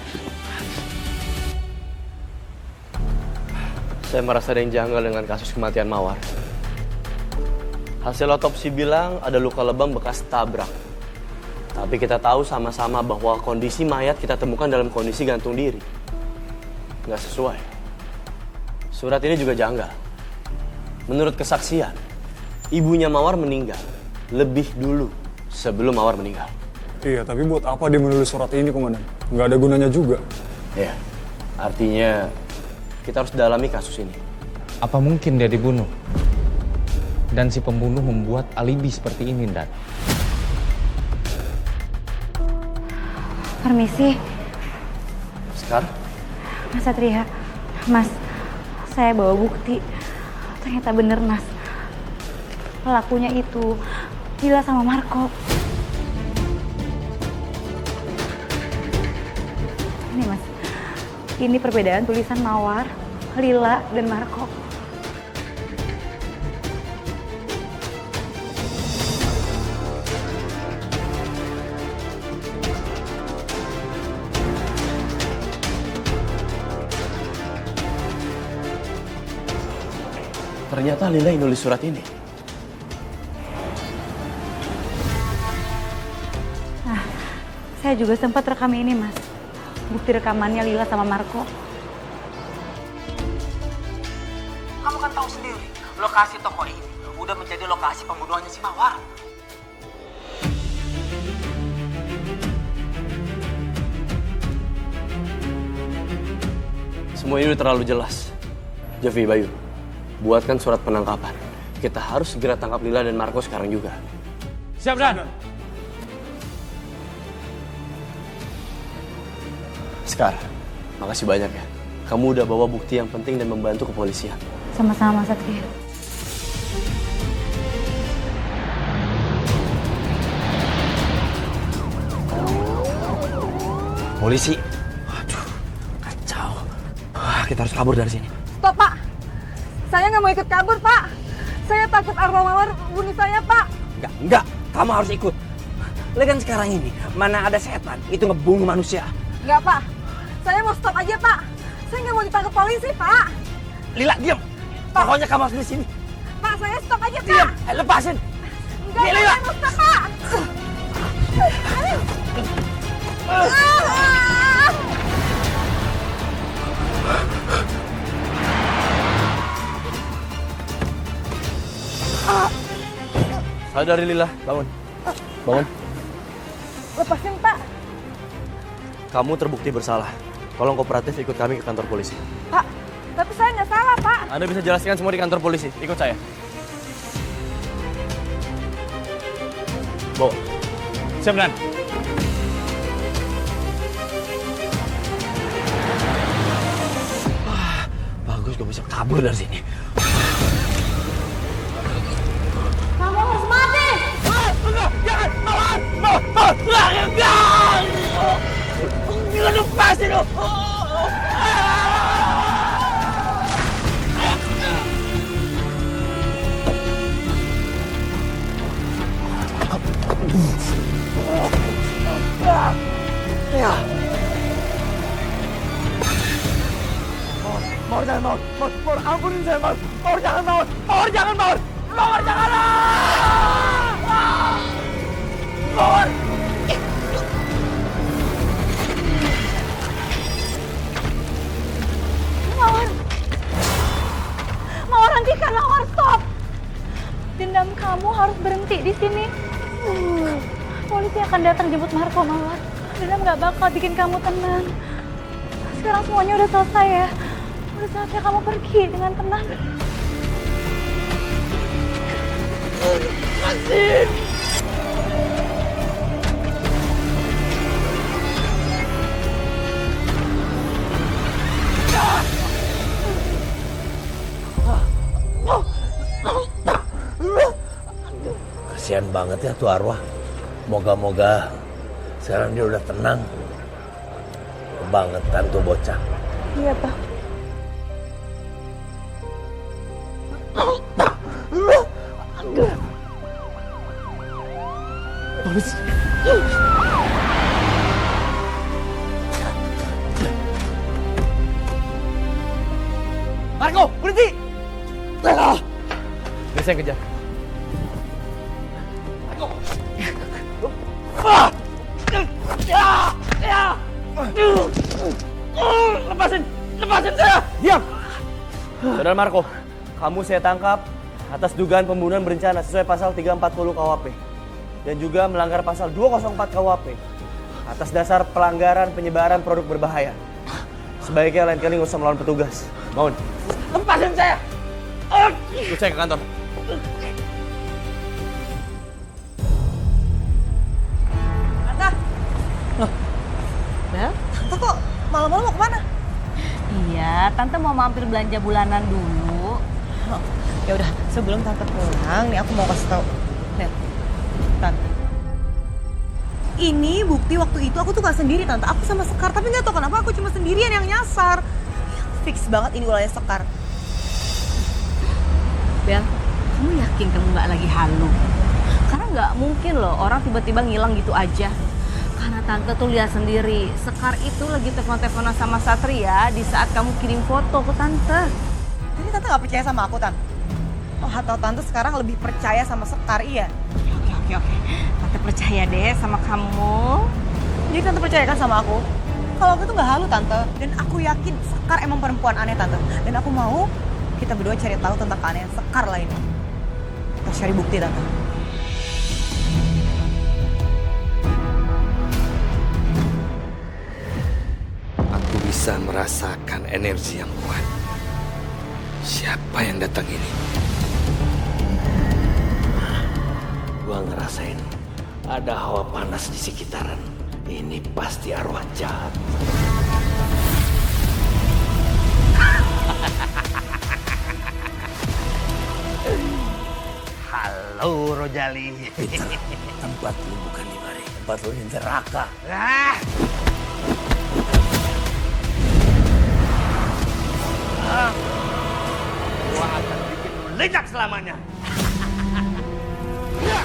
Saya merasa ada yang janggal dengan kasus kematian Mawar. Hasil otopsi bilang ada luka lebam bekas tabrak. Tapi kita tahu sama-sama bahwa kondisi mayat kita temukan dalam kondisi gantung diri. Nggak sesuai. Surat ini juga janggal. Menurut kesaksian, ibunya Mawar meninggal lebih dulu sebelum Mawar meninggal. Iya, tapi buat apa dia menulis surat ini, Komandan? Nggak ada gunanya juga. Ya, artinya kita harus dalami kasus ini. Apa mungkin dia dibunuh? Dan si pembunuh membuat alibi seperti ini, Dan? Permisi, Sekar? Mas Satria. Mas, saya bawa bukti. Ternyata bener, Mas. Pelakunya itu Lila sama Marco. Ini, Mas. Ini perbedaan tulisan Mawar, Lila, dan Marco. Ternyata Lila yang nulis surat ini. Nah, saya juga sempat rekam ini, Mas. Bukti rekamannya Lila sama Marco. Kamu kan tahu sendiri, lokasi toko ini udah menjadi lokasi pembunuhannya si Mawar. Semua ini udah terlalu jelas. Javi, Bayu, buatkan surat penangkapan. Kita harus segera tangkap Lila dan Marco sekarang juga. Siap, Dan. Sekar, makasih banyak ya. Kamu udah bawa bukti yang penting dan membantu kepolisian. Sama-sama, Mas Satria. Polisi. Waduh, kacau. Kita harus kabur dari sini. Stop Pak. Saya nggak mau ikut kabur Pak. Saya takut arwah Mawar bunuh saya Pak. Enggak. Kamu harus ikut. Lihat kan sekarang ini, mana ada setan, itu ngebunuh manusia. Nggak Pak. Saya mau stop aja Pak. Saya nggak mau ditangkap polisi Pak. Lila, diam. Pokoknya kamu harus di sini. Pak, saya stop aja Pak. Diam. Lepasin. Enggak, Lila. saya mau stop Pak. Sadari Lila, bangun. Bangun. Lepasin Pak. Kamu terbukti bersalah. Tolong kooperatif ikut kami ke kantor polisi. Pak, tapi saya nggak salah Pak. Anda bisa jelaskan semua di kantor polisi. Ikut saya. Bawa. Siap, Dan. Bagus, gue bisa kabur dari sini. Kamu harus mati! Jangan! Jangan! Gila, lepasin lo! Mawar jangan Mawar. Mawar ampunin saya Mawar. Mawar jangan Mawar. Mawar jangan Mawar. Mawar jangan. Mawar. Mawar. Mawar, hentikan Mawar, stop. Dendam kamu harus berhenti di sini. Polisi akan datang jemput Marco, Mawar. Dendam gak bakal bikin kamu tenang. Sekarang semuanya udah selesai ya. Udah saatnya kamu pergi dengan tenang. Asin! Kasihan banget ya tuh arwah. Moga-moga sekarang dia udah tenang. Kebangetan tuh bocah. Iya, Pak. Polisi. Marco, berhenti! Ini saya kejar. Marco! Lepasin saya! Diam! Saudara Marco, kamu saya tangkap atas dugaan pembunuhan berencana sesuai pasal 340 KUHP. Dan juga melanggar pasal 204 KUHP atas dasar pelanggaran penyebaran produk berbahaya. Sebaiknya lain kali nggak usah melawan petugas. Mohon. Lepasin saya! Ikut saya ke kantor. Tante. Bel? Tante kok malam-malam mau kemana? Iya, Tante mau mampir belanja bulanan dulu. Ya udah, sebelum Tante pulang, nih aku mau kasih tahu. Lihat. Tante. Ini bukti waktu itu aku tuh gak sendiri, Tante. Aku sama Sekar, tapi gak tahu kenapa aku cuma sendirian yang nyasar. Fix banget ini ulahnya Sekar. Bel, kamu yakin kamu nggak lagi halu? Karena nggak mungkin loh orang tiba-tiba ngilang gitu aja. Karena Tante tuh lihat sendiri, Sekar itu lagi telepon-teleponan sama Satria di saat kamu kirim foto ke Tante. Jadi Tante gak percaya sama aku, Tante? Oh, atau Tante sekarang lebih percaya sama Sekar, iya? Oke. Tante percaya deh sama kamu. Jadi Tante percaya kan sama aku? Kalau aku tuh gak halu, Tante. Dan aku yakin Sekar emang perempuan aneh, Tante. Dan aku mau kita berdua cari tahu tentang keanehan Sekar lainnya. Kita cari bukti, Tante. Aku bisa merasakan energi yang kuat. Siapa yang datang ini? Gua ngerasain ada hawa panas di sekitaran. Ini pasti arwah jahat. Halo Rojali. Peter, tempat lu bukan di mari. Tempat lu di neraka. Gua akan bikin lu lenyap selamanya. Ya.